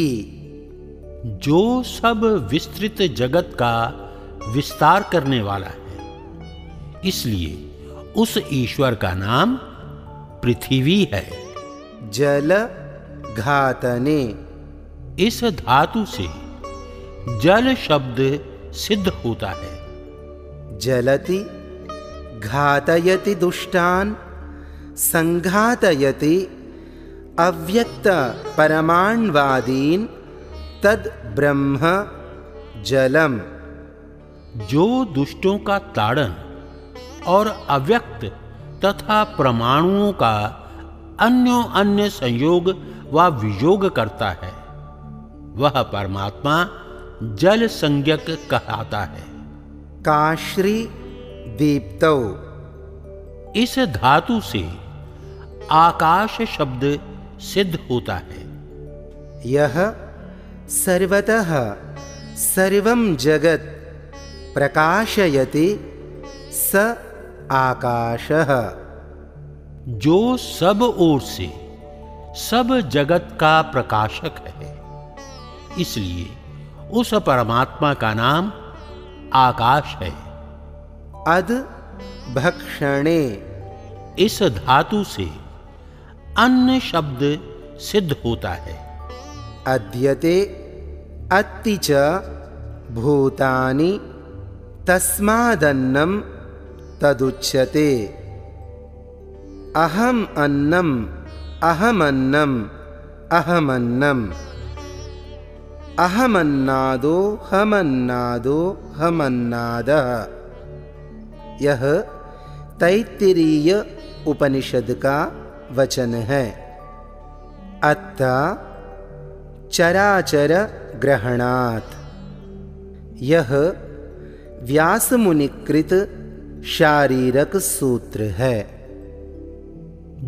जो सब विस्तृत जगत का विस्तार करने वाला है, इसलिए उस ईश्वर का नाम पृथ्वी है। जल घातने इस धातु से जल शब्द सिद्ध होता है। जलति घातयति दुष्टान् संघातयति अव्यक्त परमाण्वादीन् तद ब्रह्म जलम जो दुष्टों का ताड़न और अव्यक्त तथा परमाणुओं का अन्यों अन्य संयोग व वियोग करता है, वह परमात्मा जल संज्ञक कहलाता है। काश्री दीप्तौ इस धातु से आकाश शब्द सिद्ध होता है। यह सर्वतः सर्वं जगत् प्रकाशयति स आकाशः जो सब ओर से सब जगत का प्रकाशक है, इसलिए उस परमात्मा का नाम आकाश है। अद भक्षणे इस धातु से अन्न शब्द सिद्ध होता है। अद्यते अत्ति च भूतानि तस्मादन्नं तदुच्यते। अहम् अन्नम् अहमन्नम् अहमन्नम् अहमन्नादो हमन्नादो हमन्नादः। यह तैत्तिरीय उपनिषद का वचन है। अत्ता चराचर ग्रहणात् यह व्यास मुनिकृत शारीरक सूत्र है।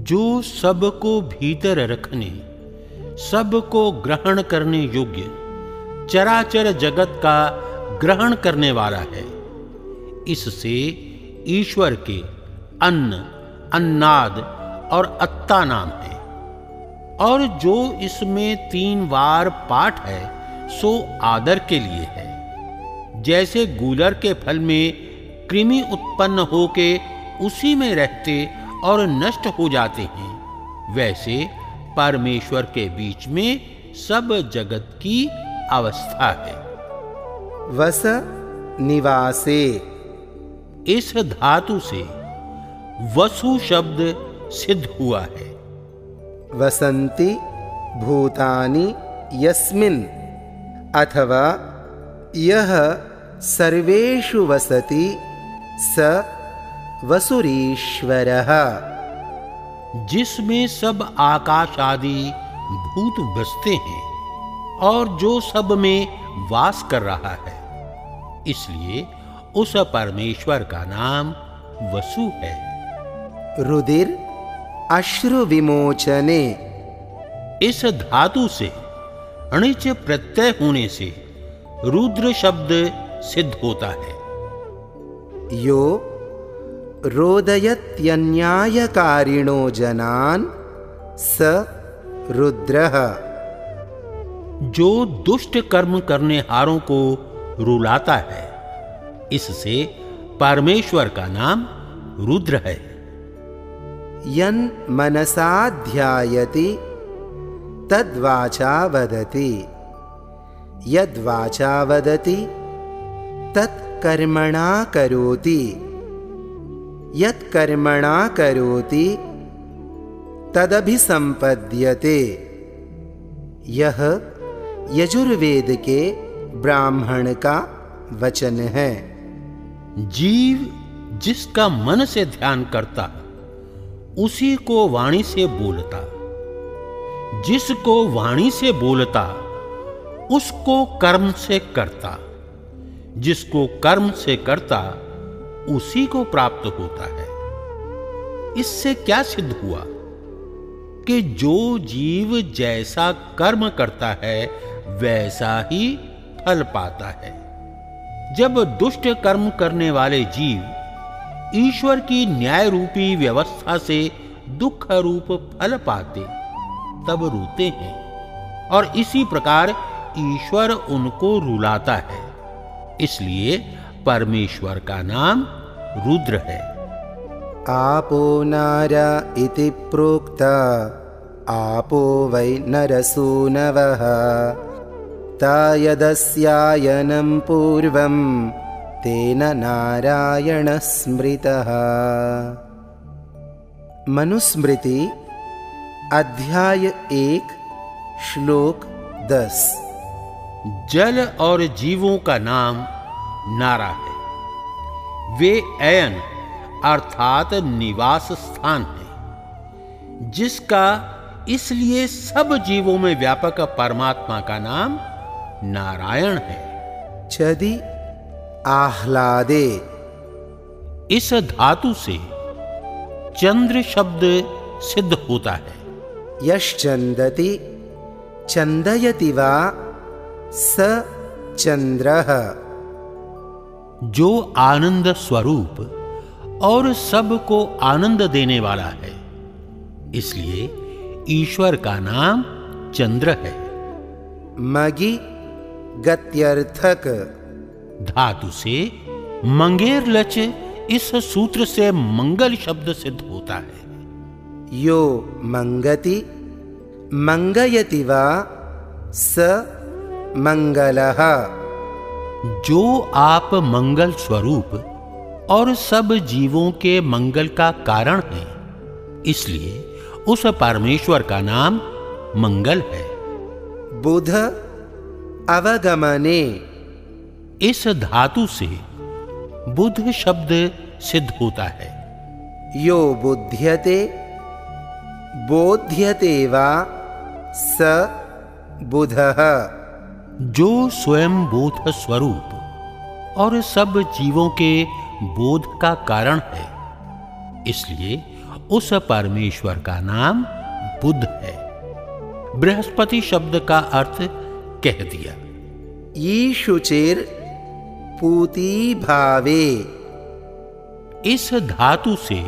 जो सबको भीतर रखने, सबको ग्रहण करने योग्य चराचर जगत का ग्रहण करने वाला है, इससे ईश्वर के अन्न, अन्नाद और अत्ता नाम है। और जो इसमें 3 बार पाठ है सो आदर के लिए है। जैसे गूलर के फल में कृमि उत्पन्न होके उसी में रहते और नष्ट हो जाते हैं, वैसे परमेश्वर के बीच में सब जगत की अवस्था है। वस निवासे, इस धातु से वसु शब्द सिद्ध हुआ है। वसन्ति भूतानि यस्मिन्, अथवा यह सर्वेषु वसति स वसुरीश्वरः, जिसमें सब आकाश आदि भूत बसते हैं और जो सब में वास कर रहा है, इसलिए उस परमेश्वर का नाम वसु है। रुदिर अश्रु विमोचने, इस धातु से अणिच प्रत्यय होने से रुद्र शब्द सिद्ध होता है। यो रोदयत्यन्यायकारिणो जनान् स रुद्रः, जो दुष्ट कर्म करने हारों को रुलाता है, इससे परमेश्वर का नाम रुद्र है। यन् मनसा ध्यायति तद्वाचा वदति, यद्वाचा वदति तत्कर्मणा करोति, यत्कर्मणा करोति तदभिसंपद्यते। यह यजुर्वेद के ब्राह्मण का वचन है। जीव जिसका मन से ध्यान करता, उसी को वाणी से बोलता, जिसको वाणी से बोलता उसको कर्म से करता, जिसको कर्म से करता उसी को प्राप्त होता है। इससे क्या सिद्ध हुआ कि जो जीव जैसा कर्म करता है वैसा ही फल पाता है। जब दुष्ट कर्म करने वाले जीव ईश्वर की न्याय रूपी व्यवस्था से दुख रूप फल पाते, तब रोते हैं, और इसी प्रकार ईश्वर उनको रुलाता है। इसलिए परमेश्वर का नाम रुद्र है। आपो नारा इति प्रोक्ता, आपो वै नरसूनवः, ता यदस्यायनं पूर्वं तेन नारायण स्मृतः। मनुस्मृति अध्याय 1 श्लोक 10। जल और जीवों का नाम नारा है। वे अयन अर्थात निवास स्थान है, जिसका इसलिए सब जीवों में व्यापक परमात्मा का नाम नारायण है। चदि आह्लादे, इस धातु से चंद्र शब्द सिद्ध होता है। यश्चंदति चंदयति वा स चंद्रः, जो आनंद स्वरूप और सबको आनंद देने वाला है, इसलिए ईश्वर का नाम चंद्र है। मगि गत्यर्थक, धातु से मंगेर लच, इस सूत्र से मंगल शब्द सिद्ध होता है। यो मंगति मंगयति वा स मंगलः, जो आप मंगल स्वरूप और सब जीवों के मंगल का कारण है, इसलिए उस परमेश्वर का नाम मंगल है। बुध अवगमने, इस धातु से बुध शब्द सिद्ध होता है। यो बुध्यते बोध्यते वा स बुधः, जो स्वयं बोध स्वरूप और सब जीवों के बोध का कारण है, इसलिए उस परमेश्वर का नाम बुध है। बृहस्पति शब्द का अर्थ कह दिया। ईशुचिर पूती भावे, इस धातु से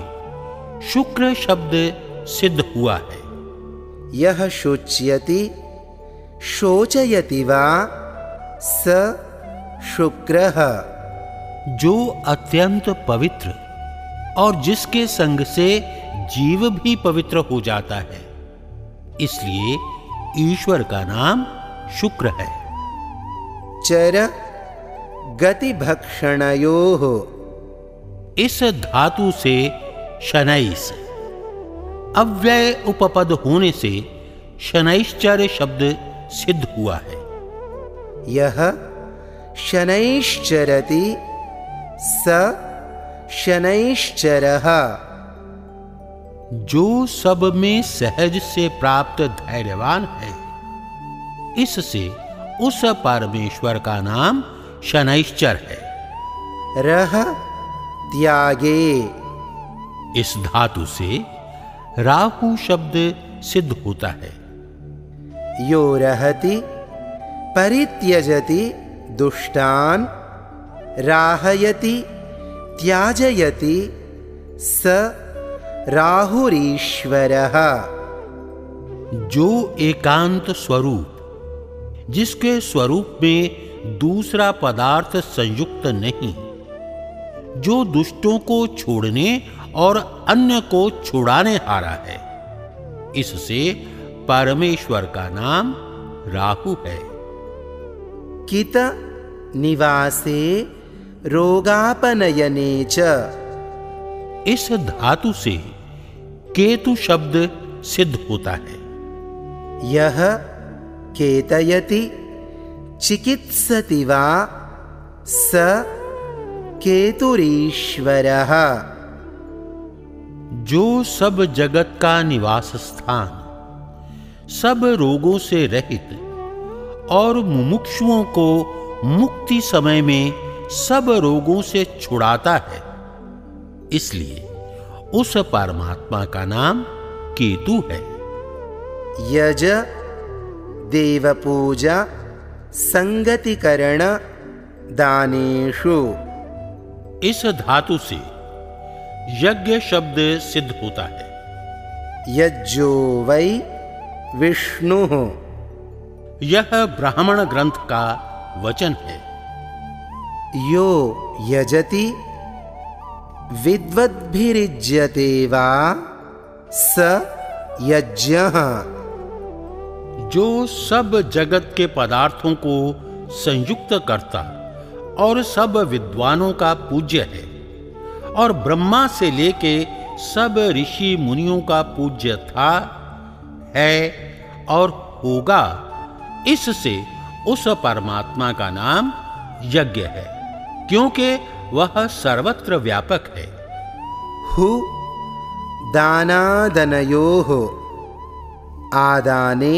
शुक्र शब्द सिद्ध हुआ है। यह शुच्यति शोचयति वा स शुक्रः, जो अत्यंत पवित्र और जिसके संग से जीव भी पवित्र हो जाता है। इसलिए ईश्वर का नाम शुक्र है। चर गति भक्षणयोः। इस धातु से शनैस अव्यय उपपद होने से शनैश्चर्य शब्द सिद्ध हुआ है। यह शनैश्चरति स शनैश्चरः। जो सब में सहज से प्राप्त धैर्यवान है, इससे उस परमेश्वर का नाम शनैश्चर है। रह त्यागे। इस धातु से राहु शब्द सिद्ध होता है। यो रहति परित्यजति दुष्टान राहयति त्याजयति स राहुरीश्वरः। जो एकांत स्वरूप, जिसके स्वरूप में दूसरा पदार्थ संयुक्त नहीं, जो दुष्टों को छोड़ने और अन्य को छुड़ाने हारा है, इससे परमेश्वर का नाम राहु है। कित निवासे रोगापनयने च। इस धातु से केतु शब्द सिद्ध होता है। यह केतयति चिकित्सति वा स केतुरीश्वरः। जो सब जगत का निवास स्थान, सब रोगों से रहित और मुमुक्षुओं को मुक्ति समय में सब रोगों से छुड़ाता है, इसलिए उस परमात्मा का नाम केतु है। यज देवपूजा संगतिकरण दानेषु। इस धातु से यज्ञ शब्द सिद्ध होता है। यज्जो वै विष्णुः। यह ब्राह्मण ग्रंथ का वचन है। यो यजति विद्वद्भिरिज्यते वा स यज्ञः। जो सब जगत के पदार्थों को संयुक्त करता और सब विद्वानों का पूज्य है, और ब्रह्मा से लेके सब ऋषि मुनियों का पूज्य था, है और होगा, इससे उस परमात्मा का नाम यज्ञ है, क्योंकि वह सर्वत्र व्यापक है। हु दानादनयोः आदाने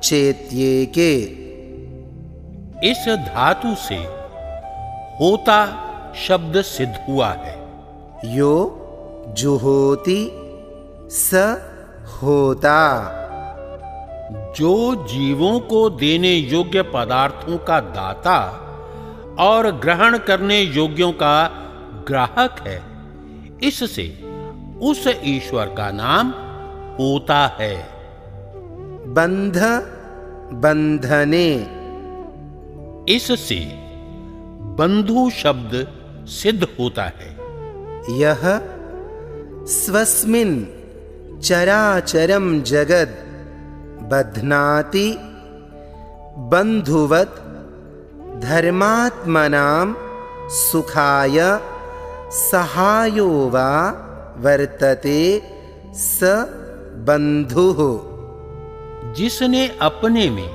चेत्येके। इस धातु से होता शब्द सिद्ध हुआ है। यो जुहोति स होता। जो जीवों को देने योग्य पदार्थों का दाता और ग्रहण करने योग्यों का ग्राहक है, इससे उस ईश्वर का नाम होता है। बंध बंधने। इससे बंधु शब्द सिद्ध होता है। यह स्वस्मिन् चराचरं जगद बध्नाति बंधुवत् धर्मात्मनां सुखाय सहायो वा वर्तते स बंधुः। जिसने अपने में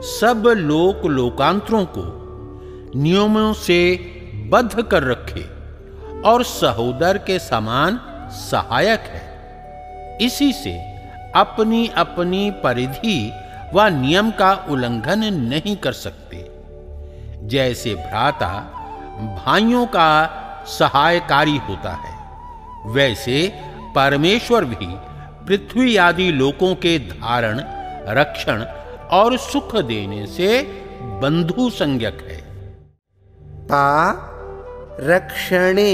सब लोक लोकांतरों को नियमों से बद्ध कर रखे और सहोदर के समान सहायक है, इसी से अपनी अपनी परिधि व नियम का उल्लंघन नहीं कर सकते। जैसे भ्राता भाइयों का सहायकारी होता है, वैसे परमेश्वर भी पृथ्वी आदि लोकों के धारण, रक्षण और सुख देने से बंधु संज्ञक है। पा रक्षणे।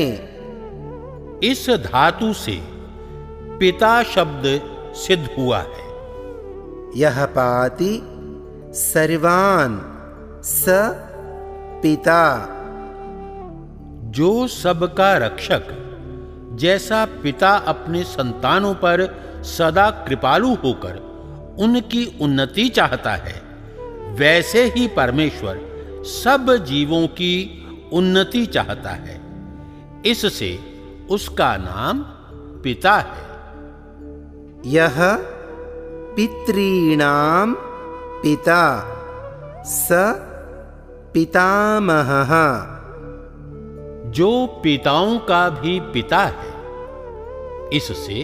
इस धातु से पिता शब्द सिद्ध हुआ है। यह पाति सर्वान् स पिता। जो सबका रक्षक, जैसा पिता अपने संतानों पर सदा कृपालु होकर उनकी उन्नति चाहता है, वैसे ही परमेश्वर सब जीवों की उन्नति चाहता है। इससे उसका नाम पिता है। यह पितॄणां पिता स पितामहः। जो पिताओं का भी पिता है, इससे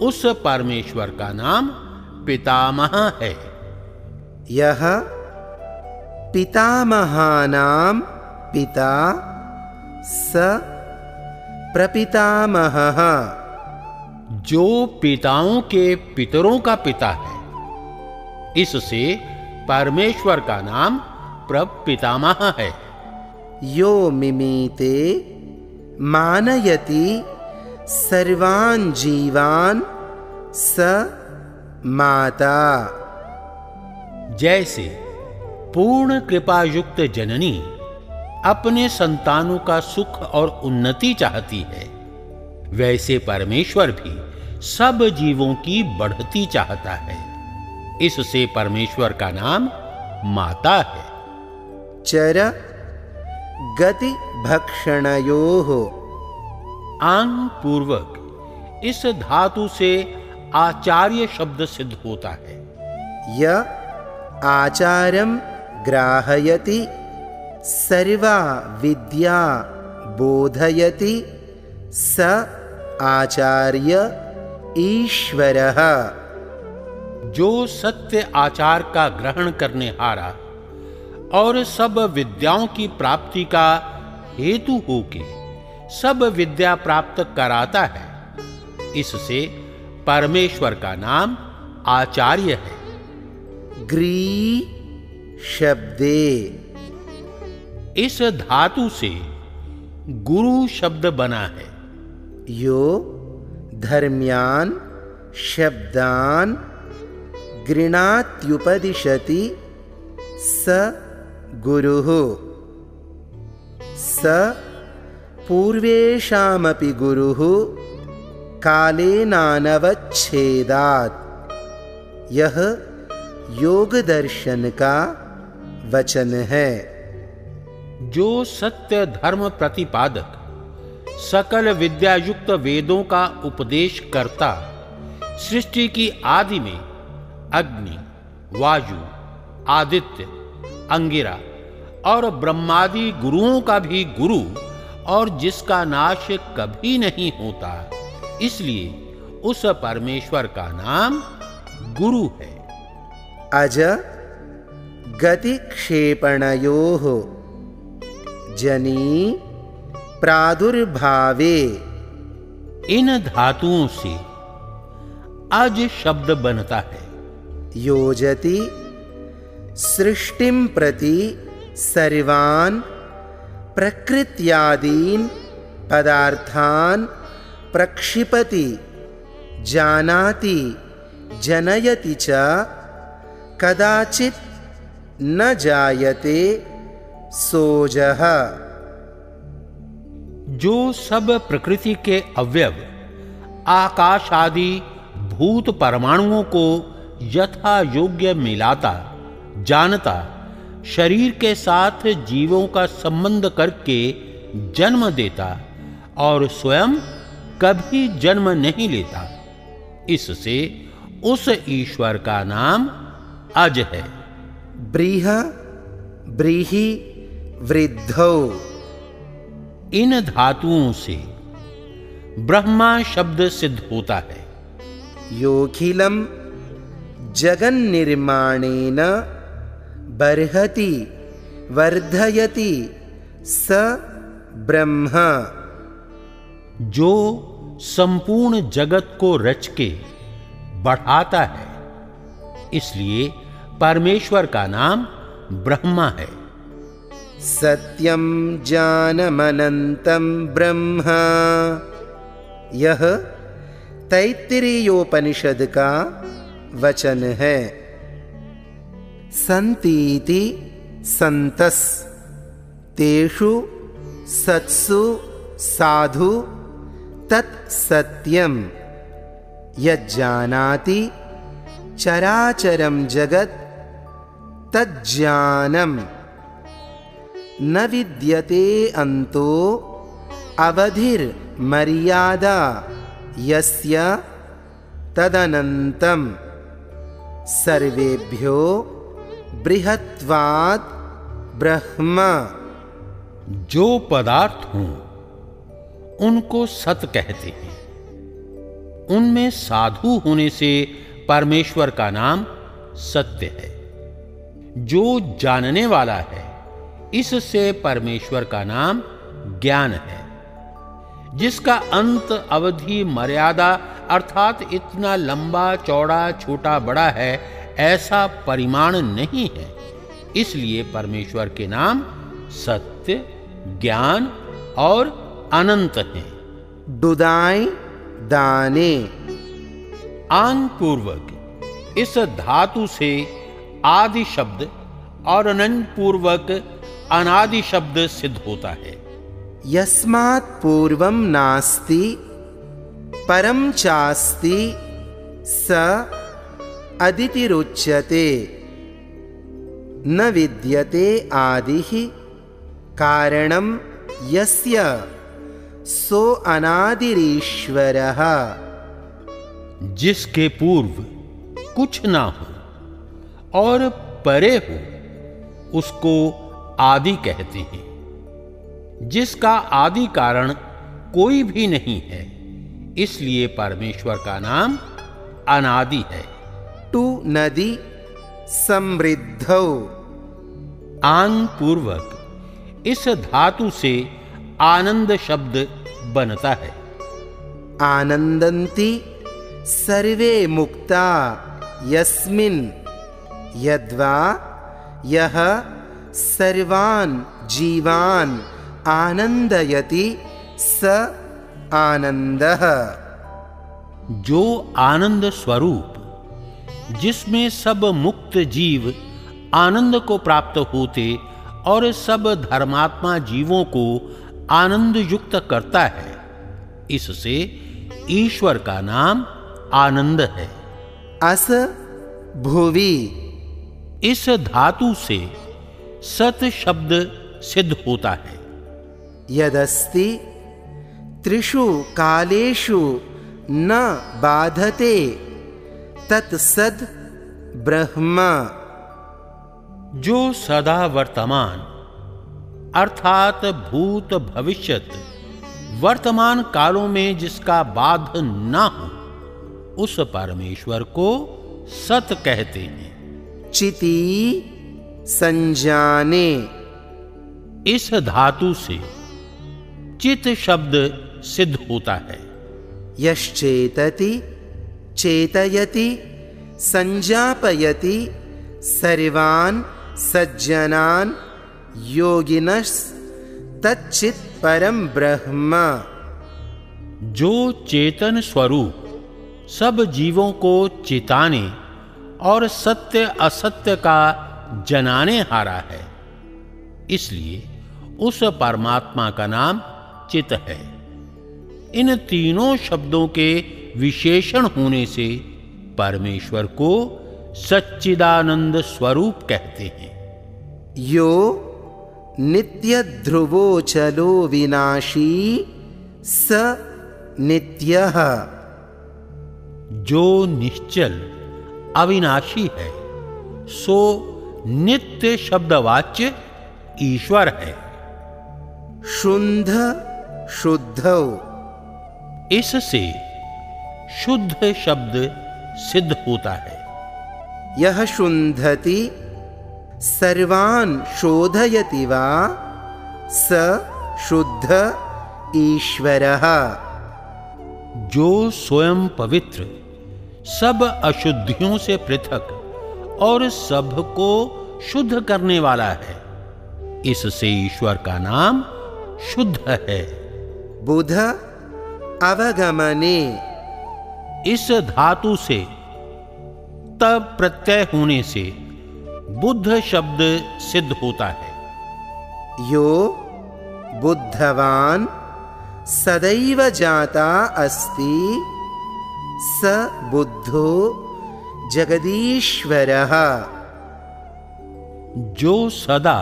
उस परमेश्वर का नाम पितामह है। यह पितामहानां पिता स प्रपितामहः। जो पिताओं के पितरों का पिता है, इससे परमेश्वर का नाम प्रपितामह है। यो मिमीते मानयति सर्वान् जीवान् स माता। जैसे पूर्ण कृपायुक्त जननी अपने संतानों का सुख और उन्नति चाहती है, वैसे परमेश्वर भी सब जीवों की बढ़ती चाहता है। इससे परमेश्वर का नाम माता है। चर गति भक्षणयोः। आंग पूर्वक इस धातु से आचार्य शब्द सिद्ध होता है। य आचारं ग्राहयति सर्वा विद्या बोधयति स आचार्य ईश्वरः। जो सत्य आचार का ग्रहण करने हारा और सब विद्याओं की प्राप्ति का हेतु होके सब विद्या प्राप्त कराता है, इससे परमेश्वर का नाम आचार्य है। ग्री शब्दे। इस धातु से गुरु शब्द बना है। यो धर्म्यान् शब्दान् गृणात्युपदिशति स गुरुः। स पूर्वेषामपि गुरुः कालेनानवच्छेदात्। यह योग दर्शन का वचन है। जो सत्य धर्म प्रतिपादक सकल विद्यायुक्त वेदों का उपदेश करता, सृष्टि की आदि में अग्नि, वायु, आदित्य, अंगिरा और ब्रह्मादि गुरुओं का भी गुरु और जिसका नाश कभी नहीं होता, इसलिए उस परमेश्वर का नाम गुरु है। अज गति क्षेपणयोः। जनी प्रादुर्भावे। इन धातुओं से अज शब्द बनता है। योजति सृष्टिं प्रति सर्वान् प्रकृत्यादीन् पदार्थान् प्रक्षिपति जानाति जनयति च कदाचित् न जायते सोजः। जो सब प्रकृति के अवयव आकाश आदि भूत परमाणुओं को यथा योग्य मिलाता, जानता, शरीर के साथ जीवों का संबंध करके जन्म देता और स्वयं कभी जन्म नहीं लेता, इससे उस ईश्वर का नाम अज है। ब्रीह ब्रीहि वृद्धौ। इन धातुओं से ब्रह्मा शब्द सिद्ध होता है। योखिलं जगन्निर्माणेन बर्हति वर्धयति स ब्रह्म। जो संपूर्ण जगत को रच के बढ़ाता है, इसलिए परमेश्वर का नाम ब्रह्मा है। सत्यं जानमनन्तं ब्रह्म। यह तैत्तिरीयोपनिषद का वचन है। संतीति संतस तेषु सत्सु साधु तत्सत्यम यज्जानाति चराचरम जगत तज्ज्ञानम न विद्यते अंतो अवधिर मर्यादा यस्य तदनंतम सर्वेभ्यो बृहत्वात् ब्रह्म। जो पदार्थ हों उनको सत कहते हैं। उनमें साधु होने से परमेश्वर का नाम सत्य है। जो जानने वाला है इससे परमेश्वर का नाम ज्ञान है। जिसका अंत अवधि मर्यादा अर्थात इतना लंबा चौड़ा छोटा बड़ा है ऐसा परिमाण नहीं है, इसलिए परमेश्वर के नाम सत्य, ज्ञान और अनंत हैं। डुदाई दाने आंग पूर्वक इस धातु से आदि शब्द और अनंत पूर्वक अनादि शब्द सिद्ध होता है। यस्मात् पूर्वम नास्ति परम चास्ति स अदितिरुच्यते न विद्यते आदिः कारणम यस्य सो अनादिरीश्वरः। जिसके पूर्व कुछ ना हो और परे हो उसको आदि कहते हैं। जिसका आदि कारण कोई भी नहीं है, इसलिए परमेश्वर का नाम अनादि है। टू नदी समृद्धौ आंग पूर्वक इस धातु से आनंद शब्द बनता है। आनंदन्ति सर्वे मुक्ता यस्मिन् यद्वा यह सर्वान् जीवान् आनंदयति स आनंदः। जो आनंद स्वरूप जिसमें सब मुक्त जीव आनंद को प्राप्त होते और सब धर्मात्मा जीवों को आनंद युक्त करता है, इससे ईश्वर का नाम आनंद है। अस भुवि इस धातु से सत शब्द सिद्ध होता है। यदस्ति त्रिषु कालेषु न बाधते तत्सद ब्रह्म। जो सदा वर्तमान अर्थात भूत भविष्यत वर्तमान कालों में जिसका बाध ना हो उस परमेश्वर को सत कहते हैं। चिति संजाने इस धातु से चित शब्द सिद्ध होता है। यश्चेतति चेतयति संजापयति सर्वान् सज्जनान् योगिनस् तच्चित् परम ब्रह्म। जो चेतन स्वरूप सब जीवों को चिताने और सत्य असत्य का जनाने हारा है, इसलिए उस परमात्मा का नाम चित है। इन तीनों शब्दों के विशेषण होने से परमेश्वर को सच्चिदानंद स्वरूप कहते हैं। यो नित्य ध्रुवो चलो विनाशी स नित्यः। जो निश्चल अविनाशी है सो नित्य शब्दवाच्य ईश्वर है। शुंध शुद्धौ इससे शुद्ध शब्द सिद्ध होता है। यह शुंधति सर्वान् शोधयति वा स शुद्ध ईश्वरः। जो स्वयं पवित्र सब अशुद्धियों से पृथक और सबको शुद्ध करने वाला है, इससे ईश्वर का नाम शुद्ध है। बुध अवगमने इस धातु से तब प्रत्यय होने से बुद्ध शब्द सिद्ध होता है। यो बुद्धवान सदैव जाता अस्ति स बुद्धो जगदीश्वरः। जो सदा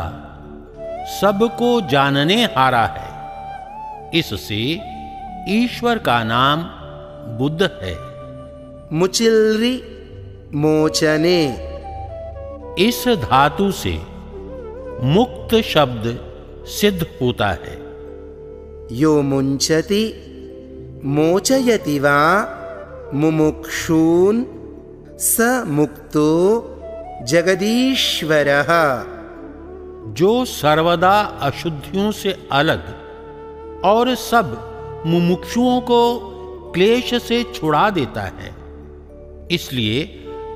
सबको जानने हारा है, इससे ईश्वर का नाम बुद्ध है। मुचिल्रि मोचने, इस धातु से मुक्त शब्द सिद्ध होता है। यो मुञ्चति मोचयति वा मुमुक्षून् स मुक्तो जगदीश्वरः। जो सर्वदा अशुद्धियों से अलग और सब मुमुक्षुओं को क्लेश से छुड़ा देता है, इसलिए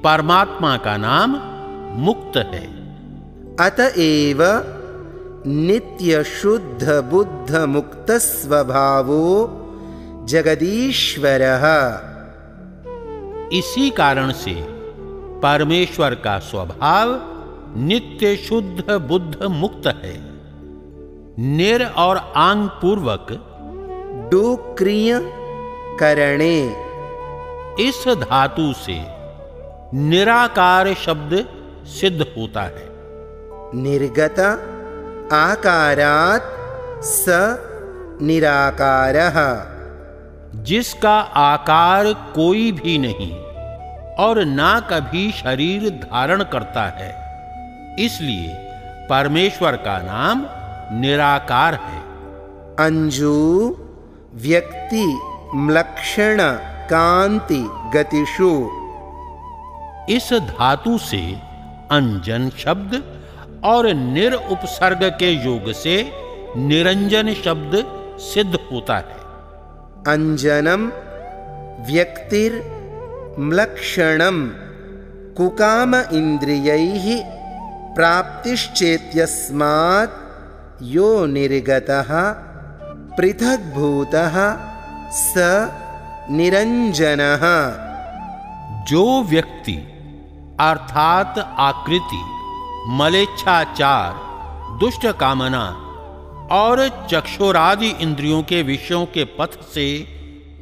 परमात्मा का नाम मुक्त है। अतएव नित्य शुद्ध बुद्ध मुक्त स्वभावो जगदीश्वरः। इसी कारण से परमेश्वर का स्वभाव नित्य शुद्ध बुद्ध मुक्त है। निर और आंग पूर्वक डुक्रिय करणे, इस धातु से निराकार शब्द सिद्ध होता है। निर्गत आकारात् स निराकारः। जिसका आकार कोई भी नहीं और ना कभी शरीर धारण करता है, इसलिए परमेश्वर का नाम निराकार है। अंजू व्यक्ति म्लक्षण कांति गतिषु, इस धातु से अंजन शब्द और निर उपसर्ग के योग से निरंजन शब्द सिद्ध होता है। अंजनम व्यक्तिर म्लक्षणम कुकाम इंद्रियैः प्राप्तिश्चेत्यस्मात् यो निर्गतः पृथग्भूतः स निरंजनः। जो व्यक्ति अर्थात आकृति, मलेच्छाचार, दुष्ट कामना और चक्षुरादि इंद्रियों के विषयों के पथ से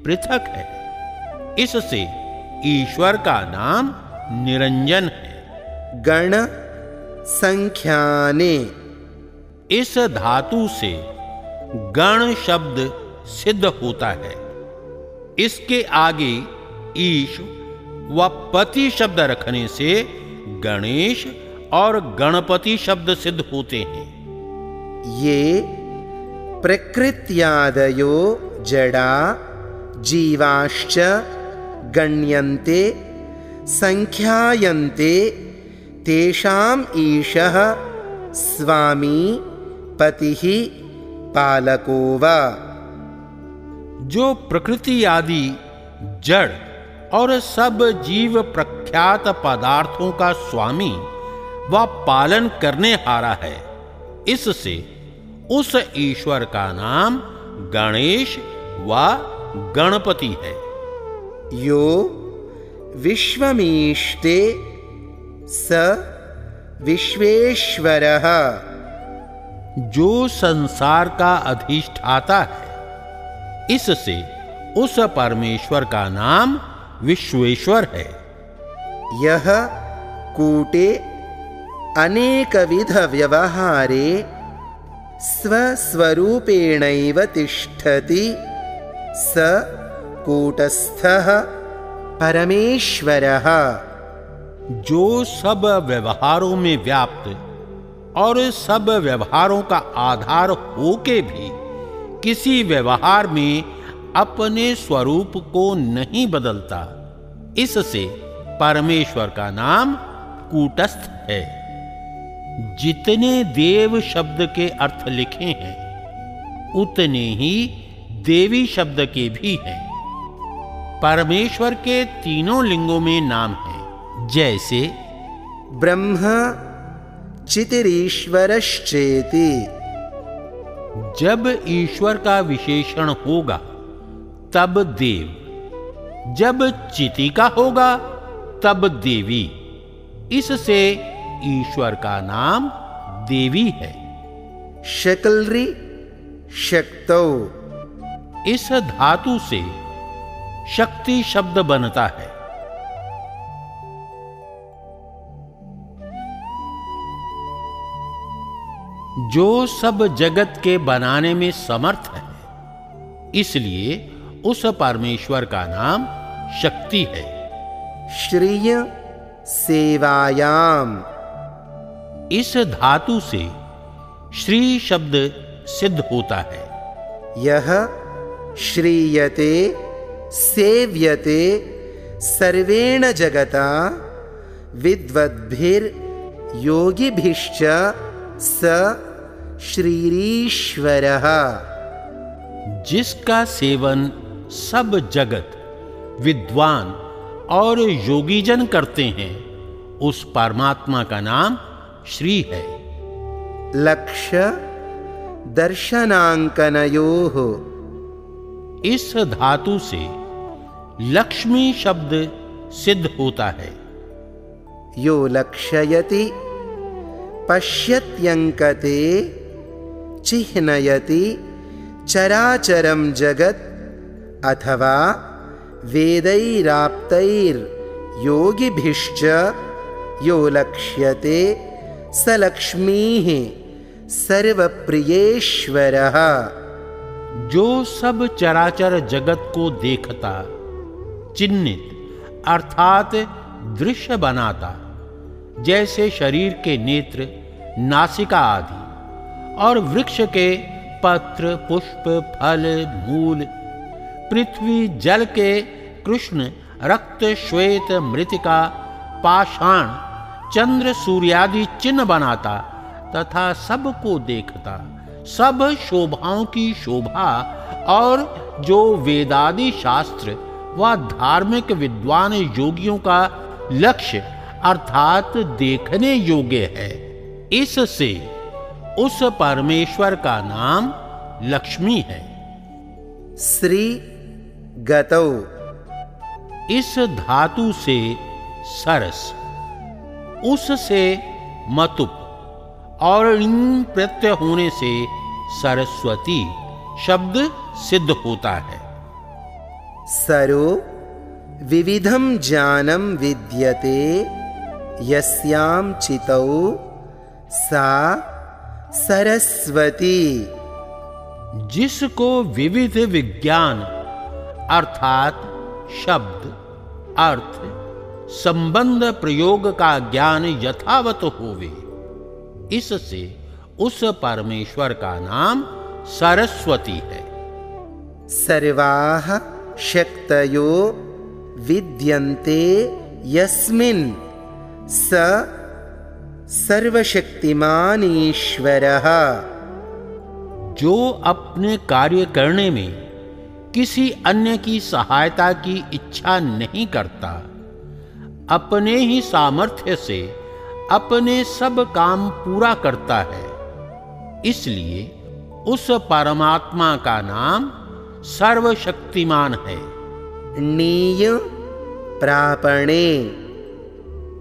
पृथक है, इससे ईश्वर का नाम निरंजन है। गण संख्याने, इस धातु से गण शब्द सिद्ध होता है। इसके आगे ईश व पति शब्द रखने से गणेश और गणपति शब्द सिद्ध होते हैं। ये प्रकृत्यादयो जड़ा जीवाश्च गण्यन्ते संख्यायन्ते तेषाम् ईशः स्वामी पतिः पालको वा। जो प्रकृति आदि जड़ और सब जीव प्रख्यात पदार्थों का स्वामी व पालन करने हारा है, इससे उस ईश्वर का नाम गणेश व गणपति है। यो विश्वमीष्टे स विश्वेश्वरः। जो संसार का अधिष्ठाता है, इससे उस परमेश्वर का नाम विश्वेश्वर है। यह कूटे अनेकविध व्यवहारे स्वस्वरूपेणैव तिष्ठति स कूटस्थः परमेश्वरः। जो सब व्यवहारों में व्याप्त और सब व्यवहारों का आधार होके भी किसी व्यवहार में अपने स्वरूप को नहीं बदलता, इससे परमेश्वर का नाम कूटस्थ है। जितने देव शब्द के अर्थ लिखे हैं, उतने ही देवी शब्द के भी हैं। परमेश्वर के तीनों लिंगों में नाम है, जैसे ब्रह्म चितिरीश्वरश्चेति। जब ईश्वर का विशेषण होगा तब देव, जब चिति का होगा तब देवी, इससे ईश्वर का नाम देवी है। शकलरी शक्तौ, इस धातु से शक्ति शब्द बनता है। जो सब जगत के बनाने में समर्थ है, इसलिए उस परमेश्वर का नाम शक्ति है। श्रिय सेवायाम, इस धातु से श्री शब्द सिद्ध होता है। यह श्रीयते सेव्यते सर्वेण जगता विद्वद्भिर् योगिभिश्च स श्रीरीश्वरः। जिसका सेवन सब जगत विद्वान और योगीजन करते हैं, उस परमात्मा का नाम श्री है। लक्ष्य दर्शनांकनयोः, इस धातु से लक्ष्मी शब्द सिद्ध होता है। यो लक्ष्ययति पश्यत्यंकते चिह्नयति चराचरं जगत् अथवा वेदैराप्तैर्योगिभिश्च यो लक्ष्यते स लक्ष्मीः सर्वप्रियेश्वरः। जो सब चराचर जगत को देखता, चिन्हित अर्थात दृश्य बनाता, जैसे शरीर के नेत्र, नासिका आदि, और वृक्ष के पत्र, पुष्प, फल, मूल, पृथ्वी जल के कृष्ण, रक्त, श्वेत, मृतिका, पाषाण, चंद्र सूर्यादि चिन्ह बनाता तथा सबको देखता, सब शोभाओं की शोभा, और जो वेदादि शास्त्र व धार्मिक विद्वान योगियों का लक्ष्य अर्थात देखने योग्य है, इससे उस परमेश्वर का नाम लक्ष्मी है। श्री गतौ, इस धातु से सरस, उससे मतुप और इन प्रत्यय होने से सरस्वती शब्द सिद्ध होता है। सरो विविधं ज्ञानं विद्यते यस्यां चितौ सा सरस्वती। जिसको विविध विज्ञान अर्थात शब्द, अर्थ, संबंध, प्रयोग का ज्ञान यथावत होवे, इससे उस परमेश्वर का नाम सरस्वती है। सर्वाः शक्तयो विद्यन्ते यस्मिन् स सर्वशक्तिमान ईश्वरः। जो अपने कार्य करने में किसी अन्य की सहायता की इच्छा नहीं करता, अपने ही सामर्थ्य से अपने सब काम पूरा करता है, इसलिए उस परमात्मा का नाम सर्वशक्तिमान है। नीय प्रापणे,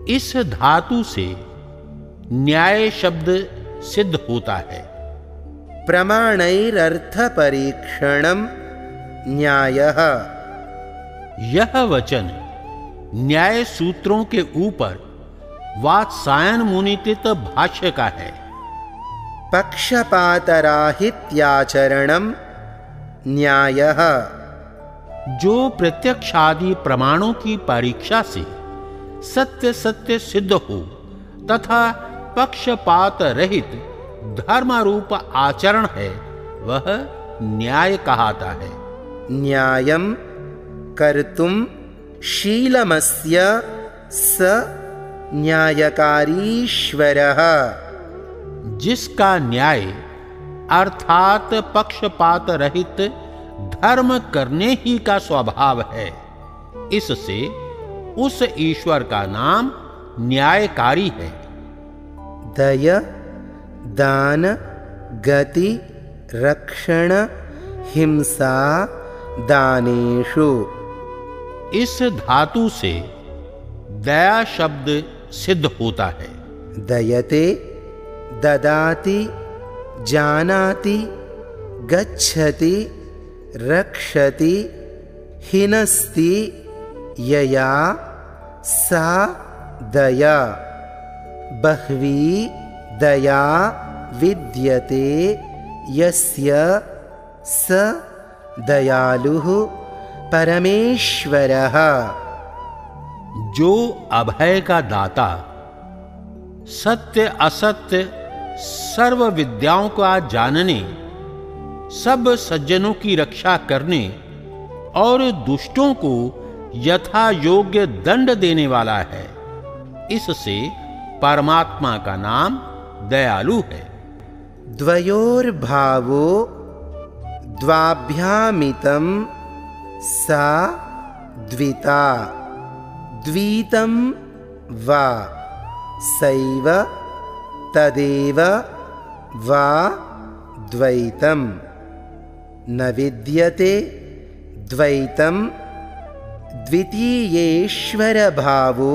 इस धातु से न्याय शब्द सिद्ध होता है। प्रमाणैरर्थ परीक्षणम न्यायः, यह वचन न्याय सूत्रों के ऊपर वात्सायन मुनिकृत भाष्य का है। पक्षपातराहित्याचरणम न्यायः, जो प्रत्यक्षादि प्रमाणों की परीक्षा से सत्य सत्य सिद्ध हो तथा पक्षपात रहित धर्म रूप आचरण है, वह न्याय कहलाता है। न्यायं कर्तुम शीलमस्य स न्यायकारीश्वरः, जिसका न्याय अर्थात पक्षपात रहित धर्म करने ही का स्वभाव है, इससे उस ईश्वर का नाम न्यायकारी है। दय दान गति रक्षण हिंसा दानेषु, इस धातु से दया शब्द सिद्ध होता है। दयते ददाति जानाति गच्छति रक्षति हिनस्ति यया सा दया बह्वी दया विद्यते यस्य स दयालुः परमेश्वरः। जो अभय का दाता, सत्य असत्य सर्व विद्याओं का जानने, सब सज्जनों की रक्षा करने और दुष्टों को यथा योग्य दंड देने वाला है, इससे परमात्मा का नाम दयालु है। द्वयोर्भावो द्वाभ्यामितं सा द्विता द्वितं वा सैव तदेव वा द्वैतं न विद्यते द्वैतं द्वितीयेश्वर भावो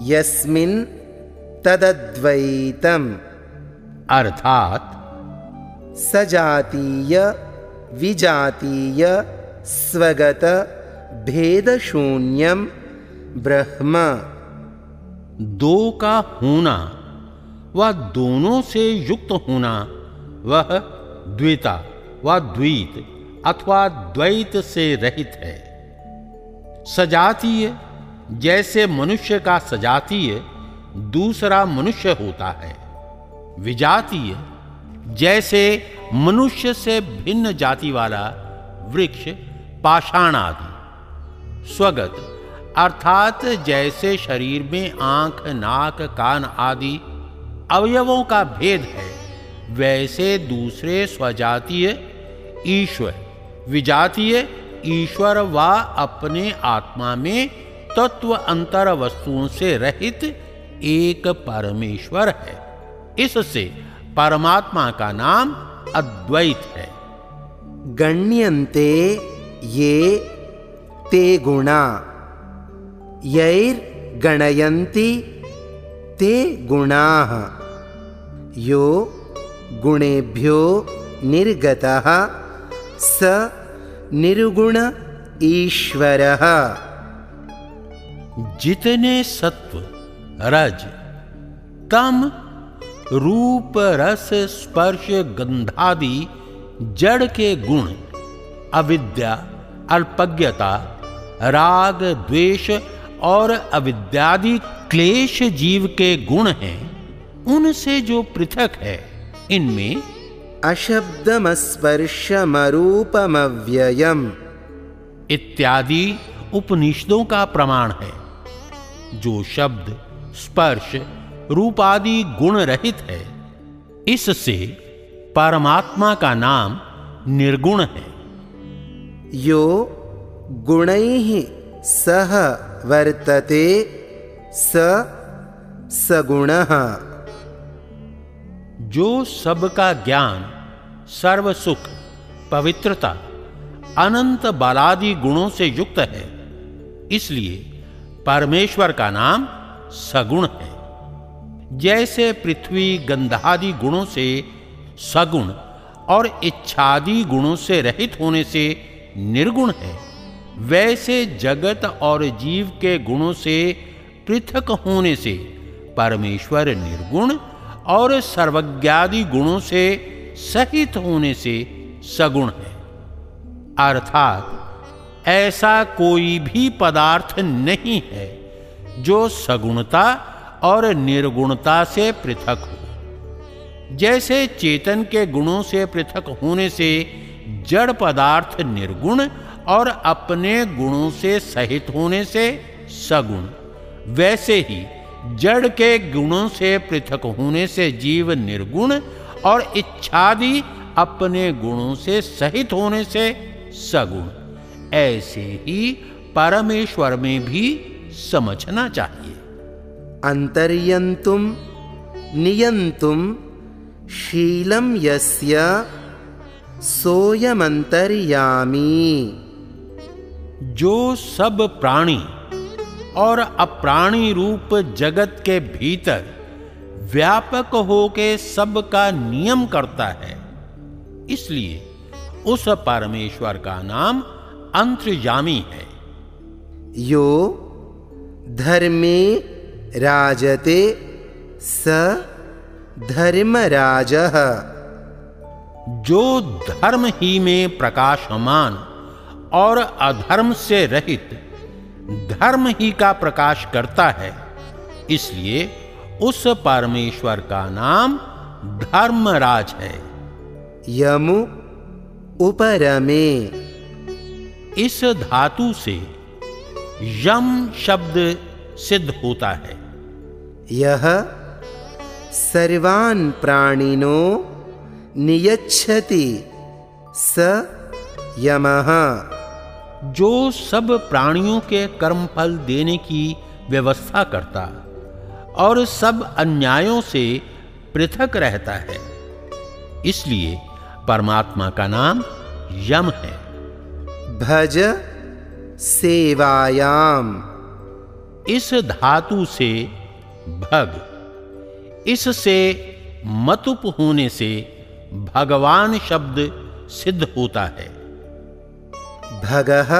यस्मिन् तदद्वैतम्। अर्थात सजातीय विजातीय स्वगत भेदशून्यम ब्रह्म। दो का होना व दोनों से युक्त होना, वह द्विता व द्वैत अथवा द्वैत से रहित है। सजातीय जैसे मनुष्य का सजातीय दूसरा मनुष्य होता है, विजातीय जैसे मनुष्य से भिन्न जाति वाला वृक्ष पाषाण आदि, स्वगत अर्थात जैसे शरीर में आंख नाक कान आदि अवयवों का भेद है, वैसे दूसरे स्वजातीय ईश्वर, विजातीय ईश्वर व अपने आत्मा में तत्व अंतर वस्तुओं से रहित एक परमेश्वर है। इससे परमात्मा का नाम अद्वैत है। गण्यन्ते ये ते गुणा यैर्गणयन्ति ते गुणाः यो गुणेभ्यो निर्गतः स निर्गुण ईश्वरः। जितने सत्व रज तम रूप रस स्पर्श गंधादि जड़ के गुण, अविद्या अल्पज्ञता राग द्वेष और अविद्यादि क्लेश जीव के गुण हैं, उनसे जो पृथक है, इनमें अशब्दमस्पर्शमरूपमव्ययम् इत्यादि उपनिषदों का प्रमाण है। जो शब्द स्पर्श रूप आदि गुण रहित है, इससे परमात्मा का नाम निर्गुण है। यो गुणैः सह वर्तते स सगुणः। जो सबका ज्ञान, सर्व सुख, पवित्रता, अनंत बलादि गुणों से युक्त है, इसलिए परमेश्वर का नाम सगुण है। जैसे पृथ्वी गंधादि गुणों से सगुण और इच्छादि गुणों से रहित होने से निर्गुण है, वैसे जगत और जीव के गुणों से पृथक होने से परमेश्वर निर्गुण और सर्वज्ञादि गुणों से सहित होने से सगुण है। अर्थात ऐसा कोई भी पदार्थ नहीं है जो सगुणता और निर्गुणता से पृथक हो। जैसे चेतन के गुणों से पृथक होने से जड़ पदार्थ निर्गुण और अपने गुणों से सहित होने से सगुण, वैसे ही जड़ के गुणों से पृथक होने से जीव निर्गुण और इच्छादि अपने गुणों से सहित होने से सगुण, ऐसे ही परमेश्वर में भी समझना चाहिए। अंतर्यंतुम नियंतुम शीलम यस्य सोयमंतर्यामी। जो सब प्राणी और अप्राणी रूप जगत के भीतर व्यापक होके सबका नियम करता है, इसलिए उस परमेश्वर का नाम अंतर्यामी है। यो धर्मे राजते स धर्मराजः। जो धर्म ही में प्रकाशमान और अधर्म से रहित धर्म ही का प्रकाश करता है, इसलिए उस परमेश्वर का नाम धर्मराज है। यमु उपरमे। इस धातु से यम शब्द सिद्ध होता है। यह सर्वान् प्राणिनो नियच्छति स यमः। जो सब प्राणियों के कर्मफल देने की व्यवस्था करता और सब अन्यायों से पृथक रहता है, इसलिए परमात्मा का नाम यम है। भज सेवायाम। इस धातु से भग, इससे मतुप होने से भगवान शब्द सिद्ध होता है। भगः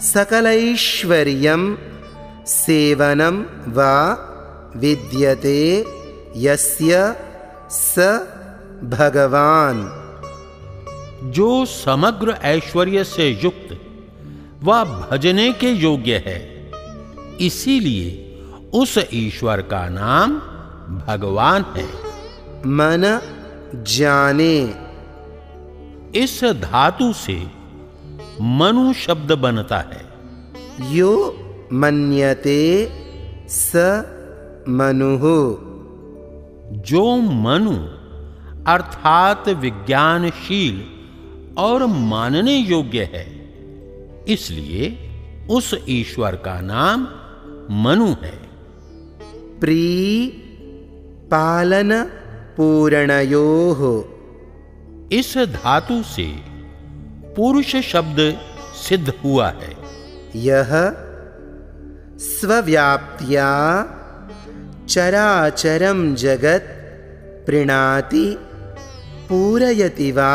सकलैश्वर्यं सेवनं वा विद्यते यस्य स भगवान। जो समग्र ऐश्वर्य से युक्त व भजने के योग्य है, इसीलिए उस ईश्वर का नाम भगवान है। मन जाने। इस धातु से मनु शब्द बनता है। यो मन्यते स मनुः। जो मनु अर्थात विज्ञानशील और मानने योग्य है, इसलिए उस ईश्वर का नाम मनु है। प्री पालन पूरणयोः। इस धातु से पुरुष शब्द सिद्ध हुआ है। यह स्वव्याप्त्या चराचरं जगत् प्रीणाति पूरयति वा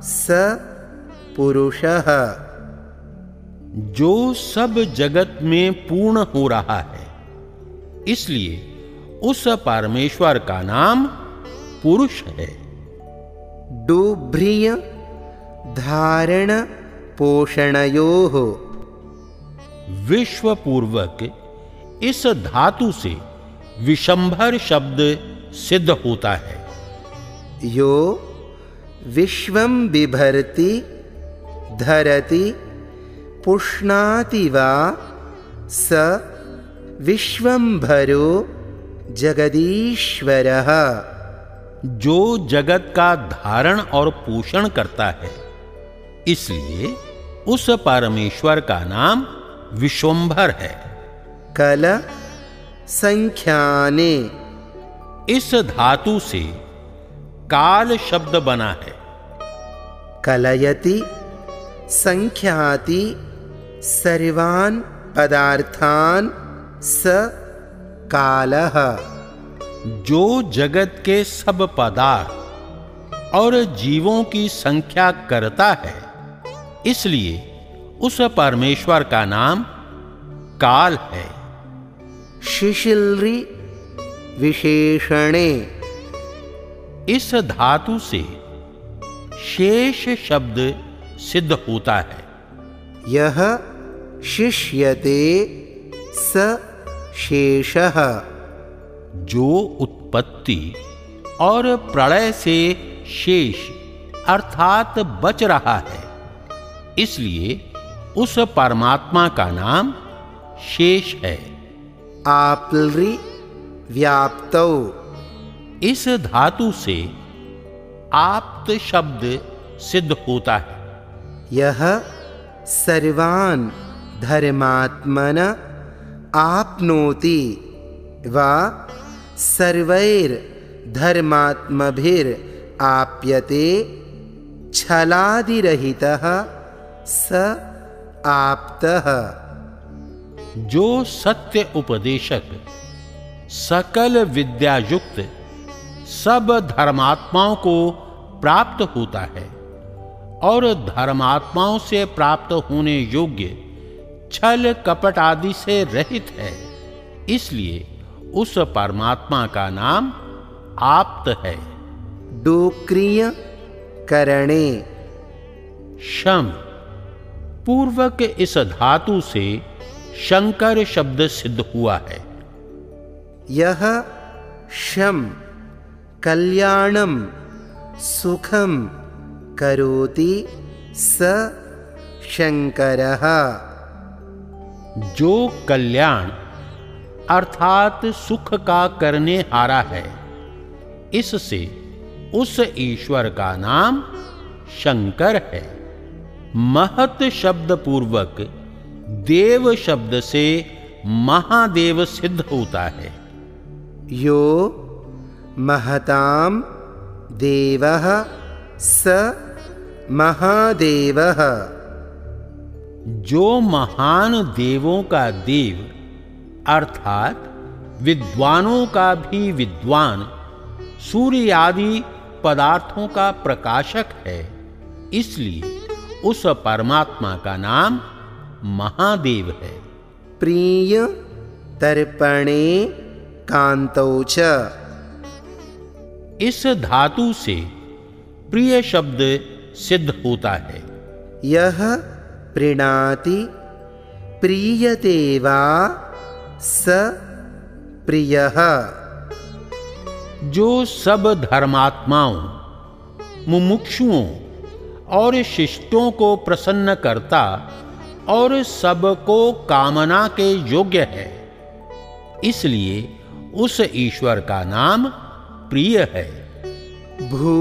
स पुरुषः। जो सब जगत में पूर्ण हो रहा है, इसलिए उस परमेश्वर का नाम पुरुष है। डुभ्रिय धारण पोषणयोः। विश्व पूर्वक इस धातु से विशंभर शब्द सिद्ध होता है। यो विश्वं बिभर्ति धरति पुष्णाति वा स विश्वंभरो जगदीश्वरः। जो जगत का धारण और पोषण करता है, इसलिए उस परमेश्वर का नाम विश्वंभर है। कल संख्याने। इस धातु से काल शब्द बना है। कलयति संख्याति सर्वान् पदार्थान् स कालः। जो जगत के सब पदार्थ और जीवों की संख्या करता है, इसलिए उस परमेश्वर का नाम काल है। शिशिल्रि विशेषणे। इस धातु से शेष शब्द सिद्ध होता है। यह शिष्यते स शेषः। जो उत्पत्ति और प्रलय से शेष अर्थात बच रहा है, इसलिए उस परमात्मा का नाम शेष है। आप्लृ व्याप्तौ। इस धातु से आप्त शब्द सिद्ध होता है। यह सर्वान् धर्मात्मन आपनोति वा सर्वैर् धर्मात्मभिर् आप्यते छलादिरहितः स आप्तः। जो सत्य उपदेशक सकल विद्यायुक्त सब धर्मात्माओं को प्राप्त होता है, और धर्मात्माओं से प्राप्त होने योग्य छल कपट आदि से रहित है, इसलिए उस परमात्मा का नाम आप्त है। डोक्रिय करणे शम पूर्वक इस धातु से शंकर शब्द सिद्ध हुआ है। यह शम कल्याणम सुखम करोति स शंकरः। जो कल्याण अर्थात सुख का करने हारा है, इससे उस ईश्वर का नाम शंकर है। महत शब्द पूर्वक देव शब्द से महादेव सिद्ध होता है। यो महताम देवः स महादेवः। जो महान देवों का देव अर्थात विद्वानों का भी विद्वान, सूर्य आदि पदार्थों का प्रकाशक है, इसलिए उस परमात्मा का नाम महादेव है। प्रिय तर्पणे कांतौ च। इस धातु से प्रिय शब्द सिद्ध होता है। यह प्रीणाति प्रीयते वा स प्रियः। जो सब धर्मात्माओं, मुमुक्षुओं और शिष्टों को प्रसन्न करता और सबको कामना के योग्य है, इसलिए उस ईश्वर का नाम प्रिय है। भू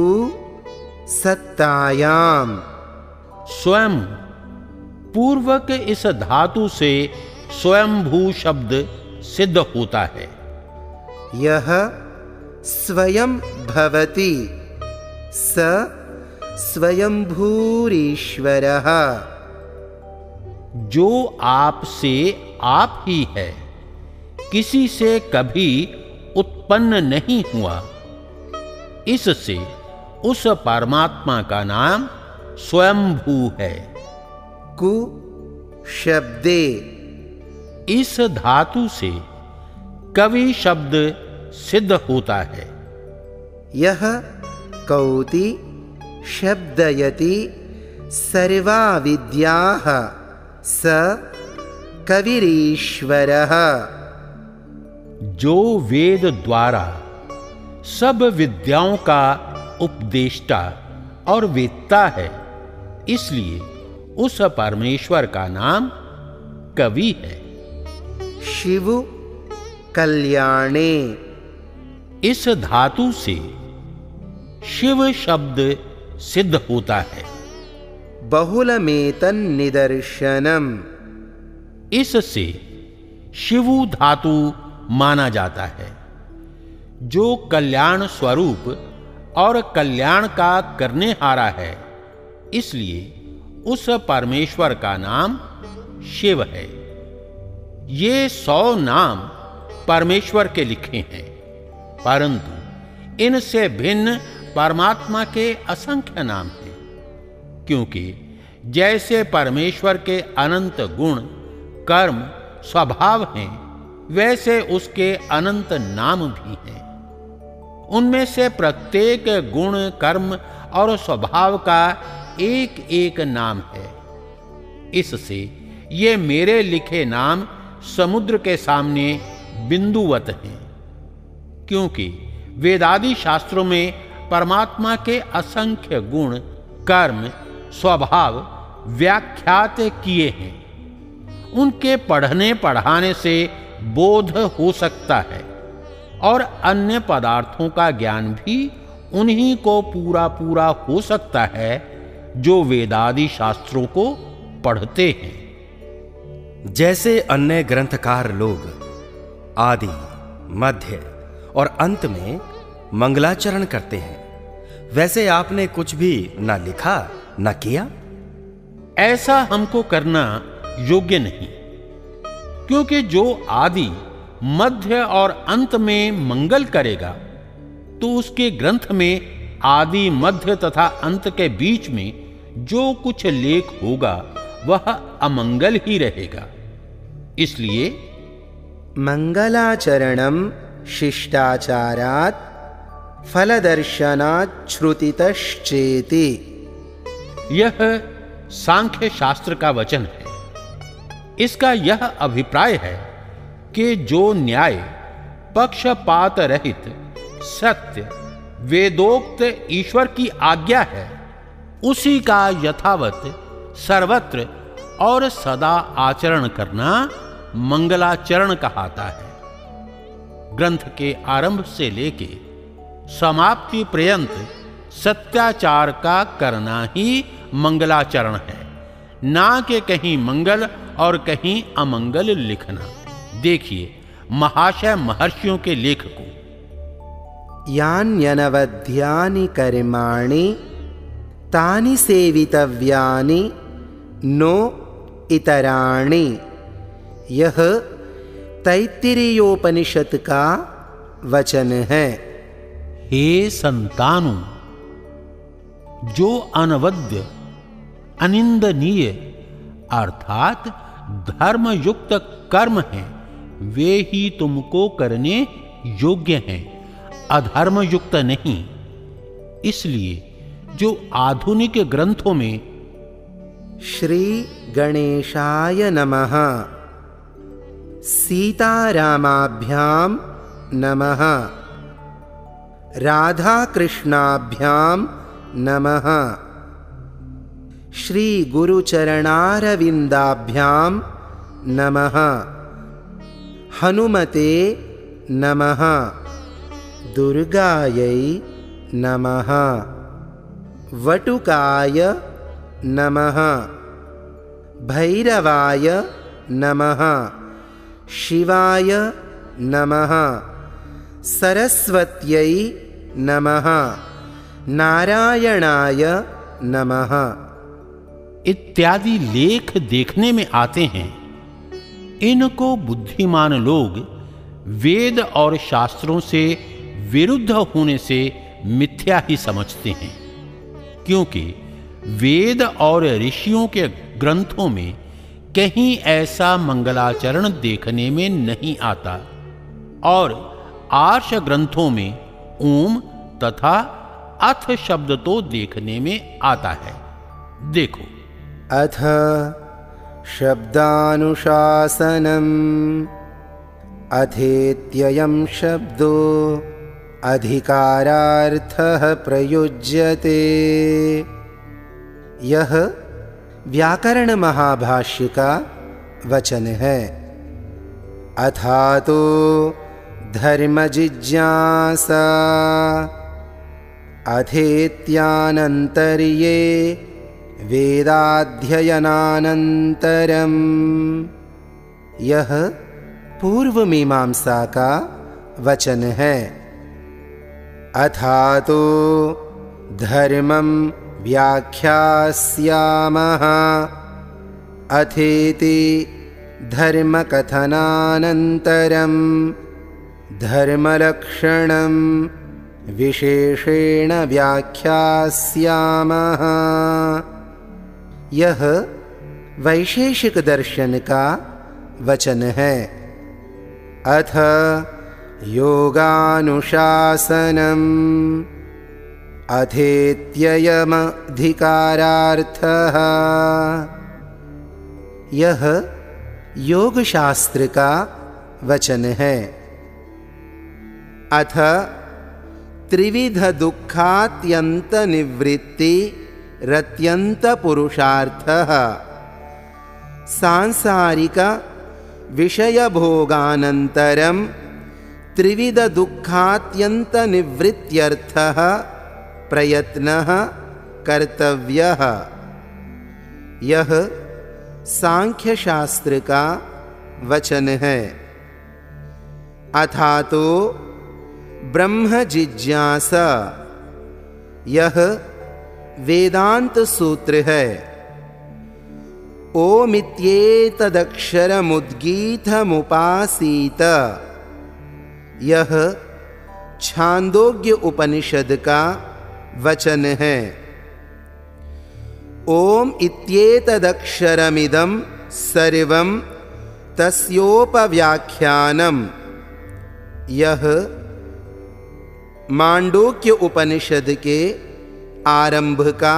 सत्तायाम स्वयं पूर्वक इस धातु से स्वयंभू शब्द सिद्ध होता है। यह स्वयं भवति स स्वयंभूरीश्वरः। जो आप से आप ही है, किसी से कभी उत्पन्न नहीं हुआ, इससे उस परमात्मा का नाम स्वयंभू है। कु शब्दे इस धातु से कवि शब्द सिद्ध होता है। यह कौति शब्दयति सर्वा विद्याः स कविरीश्वरः। जो वेद द्वारा सब विद्याओं का उपदेष्टा और वेत्ता है, इसलिए उस परमेश्वर का नाम कवि है। शिव कल्याणे इस धातु से शिव शब्द सिद्ध होता है। बहुलमेतन निदर्शनम इससे शिवु धातु माना जाता है। जो कल्याण स्वरूप और कल्याण का करने हारा है, इसलिए उस परमेश्वर का नाम शिव है। ये 100 नाम परमेश्वर के लिखे हैं, परंतु इनसे भिन्न परमात्मा के असंख्य नाम हैं, क्योंकि जैसे परमेश्वर के अनंत गुण, कर्म, स्वभाव हैं, वैसे उसके अनंत नाम भी हैं। उनमें से प्रत्येक गुण, कर्म और स्वभाव का एक एक नाम है। इससे ये मेरे लिखे नाम समुद्र के सामने बिंदुवत हैं, क्योंकि वेदादि शास्त्रों में परमात्मा के असंख्य गुण, कर्म, स्वभाव व्याख्यात किए हैं। उनके पढ़ने पढ़ाने से बोध हो सकता है और अन्य पदार्थों का ज्ञान भी उन्हीं को पूरा पूरा हो सकता है जो वेदादि शास्त्रों को पढ़ते हैं। जैसे अन्य ग्रंथकार लोग आदि, मध्य और अंत में मंगलाचरण करते हैं, वैसे आपने कुछ भी न लिखा न किया। ऐसा हमको करना योग्य नहीं, क्योंकि जो आदि, मध्य और अंत में मंगल करेगा, तो उसके ग्रंथ में आदि, मध्य तथा अंत के बीच में जो कुछ लेख होगा वह अमंगल ही रहेगा। इसलिए मंगलाचरणम शिष्टाचारात् फलदर्शनात् श्रुतितश्चेति। यह सांख्य शास्त्र का वचन है। इसका यह अभिप्राय है कि जो न्याय पक्षपात रहित सत्य वेदोक्त ईश्वर की आज्ञा है, उसी का यथावत सर्वत्र और सदा आचरण करना मंगलाचरण कहलाता है। ग्रंथ के आरंभ से लेके समाप्ति पर्यंत सत्याचार का करना ही मंगलाचरण है, ना कि कहीं मंगल और कहीं अमंगल लिखना। देखिए महाशय महर्षियों के लेख को। यान्यनवध्यानि कर्माणि तानि सेवितव्यानि नो इतराणि। यह तैत्तिरीयोपनिषद का वचन है। हे संतानों, जो अनवद्य अनिंदनीय अर्थात धर्मयुक्त कर्म हैं, वे ही तुमको करने योग्य हैं, अधर्मयुक्त नहीं। इसलिए जो आधुनिक ग्रंथों में श्री गणेशाय नमः, सीतारामाभ्यां नमः, राधा कृष्णाभ्यां नमः, श्री गुरुचरणारविंदाभ्यां नमः, हनुमते नमः, दुर्गायै नमः, वटुकाय नमः, भैरवाय नमः, शिवाय नमः, सरस्वत्यै नमः, नारायणाय नमः इत्यादि लेख देखने में आते हैं। इनको बुद्धिमान लोग वेद और शास्त्रों से विरुद्ध होने से मिथ्या ही समझते हैं, क्योंकि वेद और ऋषियों के ग्रंथों में कहीं ऐसा मंगलाचरण देखने में नहीं आता, और आर्ष ग्रंथों में ओम तथा अथ शब्द तो देखने में आता है। देखो, अथ शब्दानुशासनम् अथेत्ययं शब्दो अधिकारार्थः प्रयुज्यते। यह व्याकरण महाभाष्य का वचन है। अथातो धर्म जिज्ञासा अथेत्यानन्तर्ये वेदाध्ययनानन्तरम्। यह पूर्व मीमांसा का वचन है। अथातो धर्मं व्याख्यास्यामः अथेति धर्मकथनानन्तरं धर्मलक्षणं विशेषेण व्याख्यास्यामः। यह वैशेषिक दर्शन का वचन है। अथ योगानुशासनम् अथेत्ययमधिकारार्थः। यह योग शास्त्र का वचन है। अथ त्रिविध दुःखात्यंत निवृत्ति रत्यंत पुरुषार्थः। सांसारिक विषय भोगानन्तरं त्रिविध दुःखात्यंत निवृत्त्यर्थः प्रयत्नः कर्तव्यः। यह सांख्य शास्त्र का वचन है। अथातो ब्रह्म जिज्ञासा। यह वेदांत सूत्र है। ओमित्येतदक्षरमुद्गीतमुपासीत। यह छांदोग्य उपनिषद का वचन है। ओम इत्येतदक्षरमिदं सर्वं तस्योपव्याख्यानम्। यह मांडूक्य उपनिषद के आरंभ का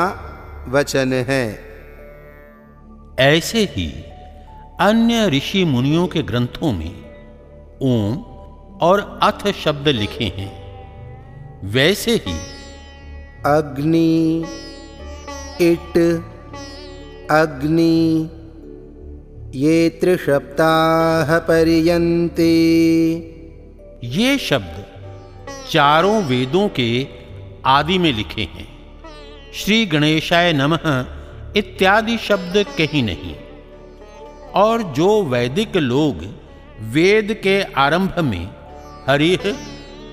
वचन है। ऐसे ही अन्य ऋषि मुनियों के ग्रंथों में ओम और अथ शब्द लिखे हैं। वैसे ही अग्नि, इट, अग्नि ये त्रिशब्दाः पर्यन्ते, ये शब्द चारों वेदों के आदि में लिखे हैं। श्री गणेशाय नमः इत्यादि शब्द कहीं नहीं। और जो वैदिक लोग वेद के आरंभ में हरिः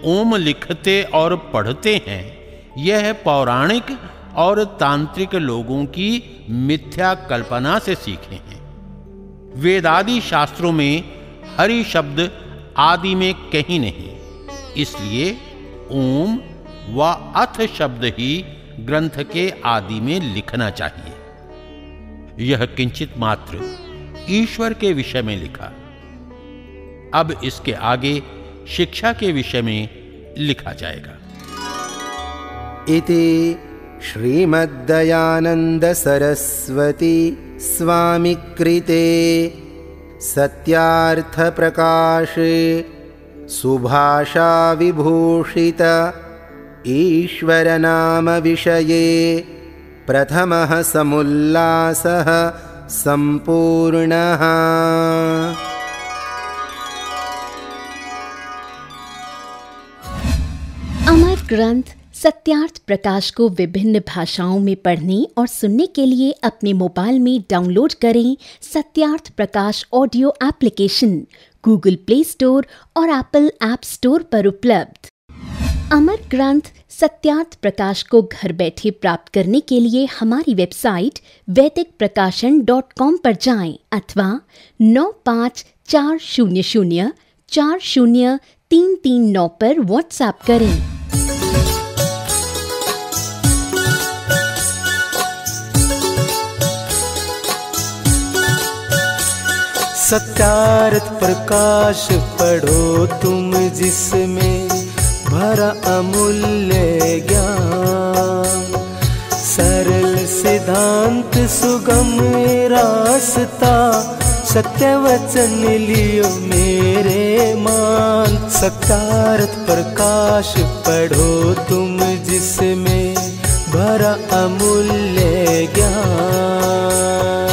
ओम लिखते और पढ़ते हैं, यह पौराणिक और तांत्रिक लोगों की मिथ्या कल्पना से सीखे हैं। वेदादि शास्त्रों में हरि शब्द आदि में कहीं नहीं, इसलिए ओम व अथ शब्द ही ग्रंथ के आदि में लिखना चाहिए। यह किंचित मात्र ईश्वर के विषय में लिखा। अब इसके आगे शिक्षा के विषय में लिखा जाएगा। इति श्रीमद्दयानंद सरस्वती स्वामी कृते सत्यार्थ प्रकाशे सुभाषा विभूषित ईश्वर नाम विषये प्रथमः समुल्लासः संपूर्णः। अमर ग्रंथ सत्यार्थ प्रकाश को विभिन्न भाषाओं में पढ़ने और सुनने के लिए अपने मोबाइल में डाउनलोड करें Satyarth Prakash audio application Google play store और एप्पल ऐप स्टोर पर उपलब्ध। अमर ग्रंथ सत्यार्थ प्रकाश को घर बैठे प्राप्त करने के लिए हमारी वेबसाइट वैदिकप्रकाशन.com पर जाएं अथवा 9540040339 पर व्हाट्सएप करें। सत्यार्थ प्रकाश पढ़ो तुम जिसमें भरा अमूल्य ज्ञान। सरल सिद्धांत सुगम रास्ता सत्य वचन लियो मेरे मान। सत्यार्थ प्रकाश पढ़ो तुम जिसमें भरा अमूल्य ज्ञान।